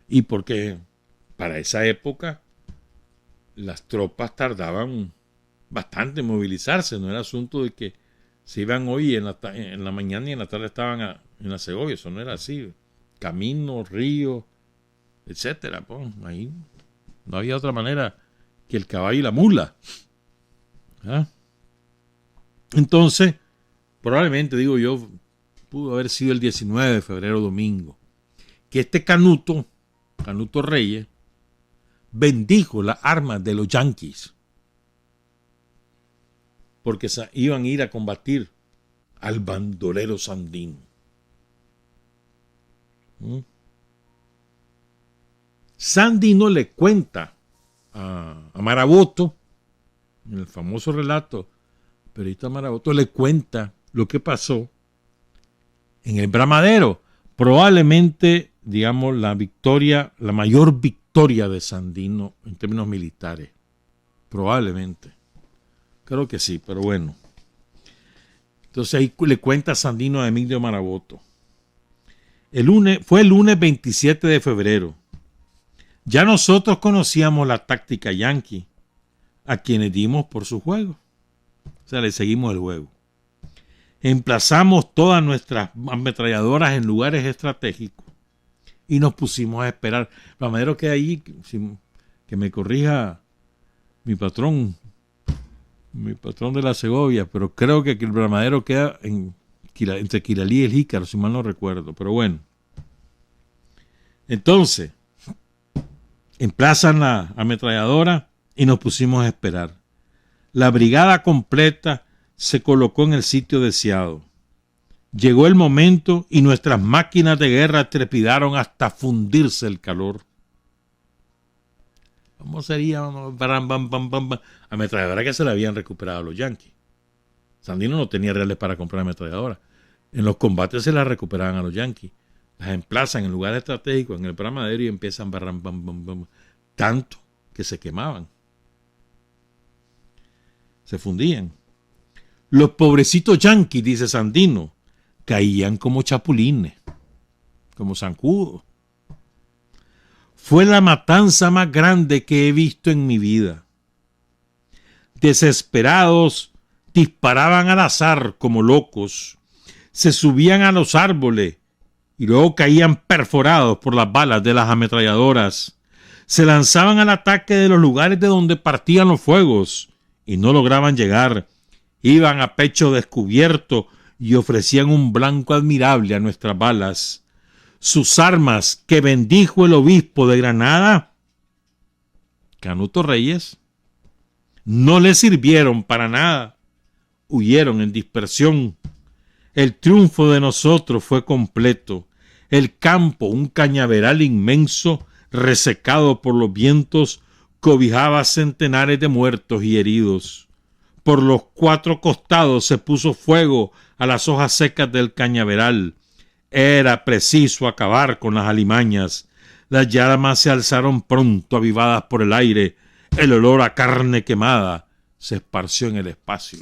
Y porque para esa época las tropas tardaban bastante en movilizarse. No era asunto de que se iban hoy en la mañana y en la tarde estaban en la Segovia. Eso no era así. Caminos, ríos, etcétera. Pues, ahí no había otra manera que el caballo y la mula. ¿Ah? Entonces, probablemente, digo yo, pudo haber sido el 19 de febrero, domingo, que este Canuto Reyes, bendijo las armas de los yanquis, porque iban a ir a combatir al bandolero Sandino. Sandino le cuenta a Maraboto, en el famoso relato, periodista Maraboto le cuenta lo que pasó en el Bramadero. Probablemente, digamos, la mayor victoria de Sandino en términos militares. Probablemente. Creo que sí, pero bueno. Entonces ahí le cuenta Sandino a Emilio Maraboto. Fue el lunes 27 de febrero. Ya nosotros conocíamos la táctica yanqui, a quienes dimos por su juego. O sea, le seguimos el juego. Emplazamos todas nuestras ametralladoras en lugares estratégicos y nos pusimos a esperar. Lo madero que ahí, que me corrija mi patrón de la Segovia, pero creo que el Bramadero queda entre Quiralí y el Jícaro, si mal no recuerdo, pero bueno. Entonces, emplazan la ametralladora y nos pusimos a esperar. La brigada completa se colocó en el sitio deseado. Llegó el momento y nuestras máquinas de guerra trepidaron hasta fundirse el calor. ¿Cómo sería? Ametralladora que se la habían recuperado a los yanquis. Sandino no tenía reales para comprar ametralladora. En los combates se las recuperaban a los yanquis. Las emplazan en lugares estratégicos, en el Bramadero, y empiezan tanto que se quemaban. Se fundían. Los pobrecitos yanquis, dice Sandino, caían como chapulines, como zancudos. Fue la matanza más grande que he visto en mi vida. Desesperados, disparaban al azar como locos, se subían a los árboles y luego caían perforados por las balas de las ametralladoras. Se lanzaban al ataque de los lugares de donde partían los fuegos y no lograban llegar. Iban a pecho descubierto y ofrecían un blanco admirable a nuestras balas. Sus armas que bendijo el obispo de Granada, Canuto Reyes, no le sirvieron para nada. Huyeron en dispersión. El triunfo de nosotros fue completo. El campo, un cañaveral inmenso, resecado por los vientos, cobijaba centenares de muertos y heridos. Por los 4 costados se puso fuego a las hojas secas del cañaveral. Era preciso acabar con las alimañas. Las llamas se alzaron pronto, avivadas por el aire. El olor a carne quemada se esparció en el espacio.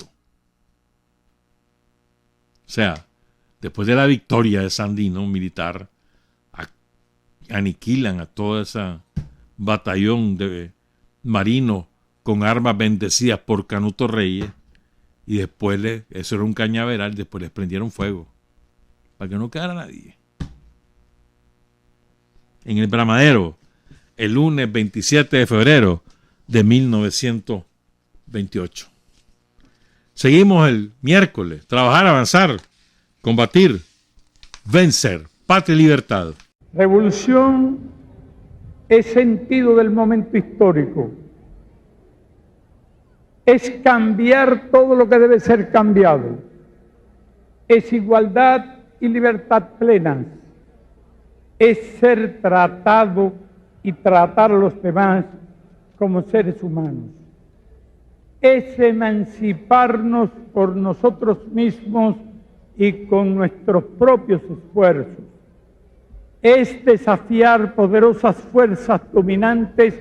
O sea, después de la victoria de Sandino militar, aniquilan a toda esa batallón de marinos con armas bendecidas por Canuto Reyes, y después eso era un cañaveral, después les prendieron fuego para que no quedara nadie. En el Bramadero, el lunes 27 de febrero de 1928. 28. Seguimos el miércoles. Trabajar, avanzar, combatir, vencer. Patria y libertad. Revolución es sentido del momento histórico. Es cambiar todo lo que debe ser cambiado. Es igualdad y libertad plenas. Es ser tratado y tratar a los demás como seres humanos. Es emanciparnos por nosotros mismos y con nuestros propios esfuerzos. Es desafiar poderosas fuerzas dominantes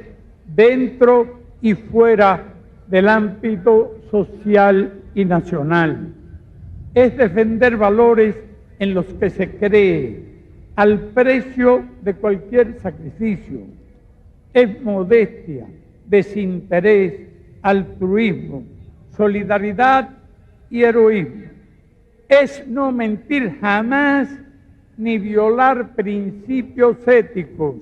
dentro y fuera del ámbito social y nacional. Es defender valores en los que se cree, al precio de cualquier sacrificio. Es modestia, desinterés, altruismo, solidaridad y heroísmo. Es no mentir jamás ni violar principios éticos.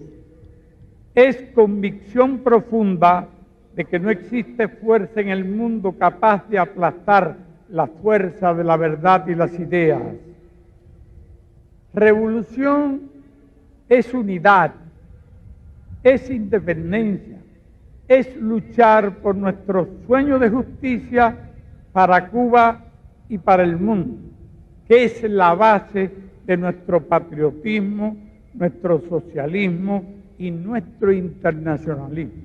Es convicción profunda de que no existe fuerza en el mundo capaz de aplastar la fuerza de la verdad y las ideas. Revolución es unidad, es independencia, es luchar por nuestro sueño de justicia para Cuba y para el mundo, que es la base de nuestro patriotismo, nuestro socialismo y nuestro internacionalismo.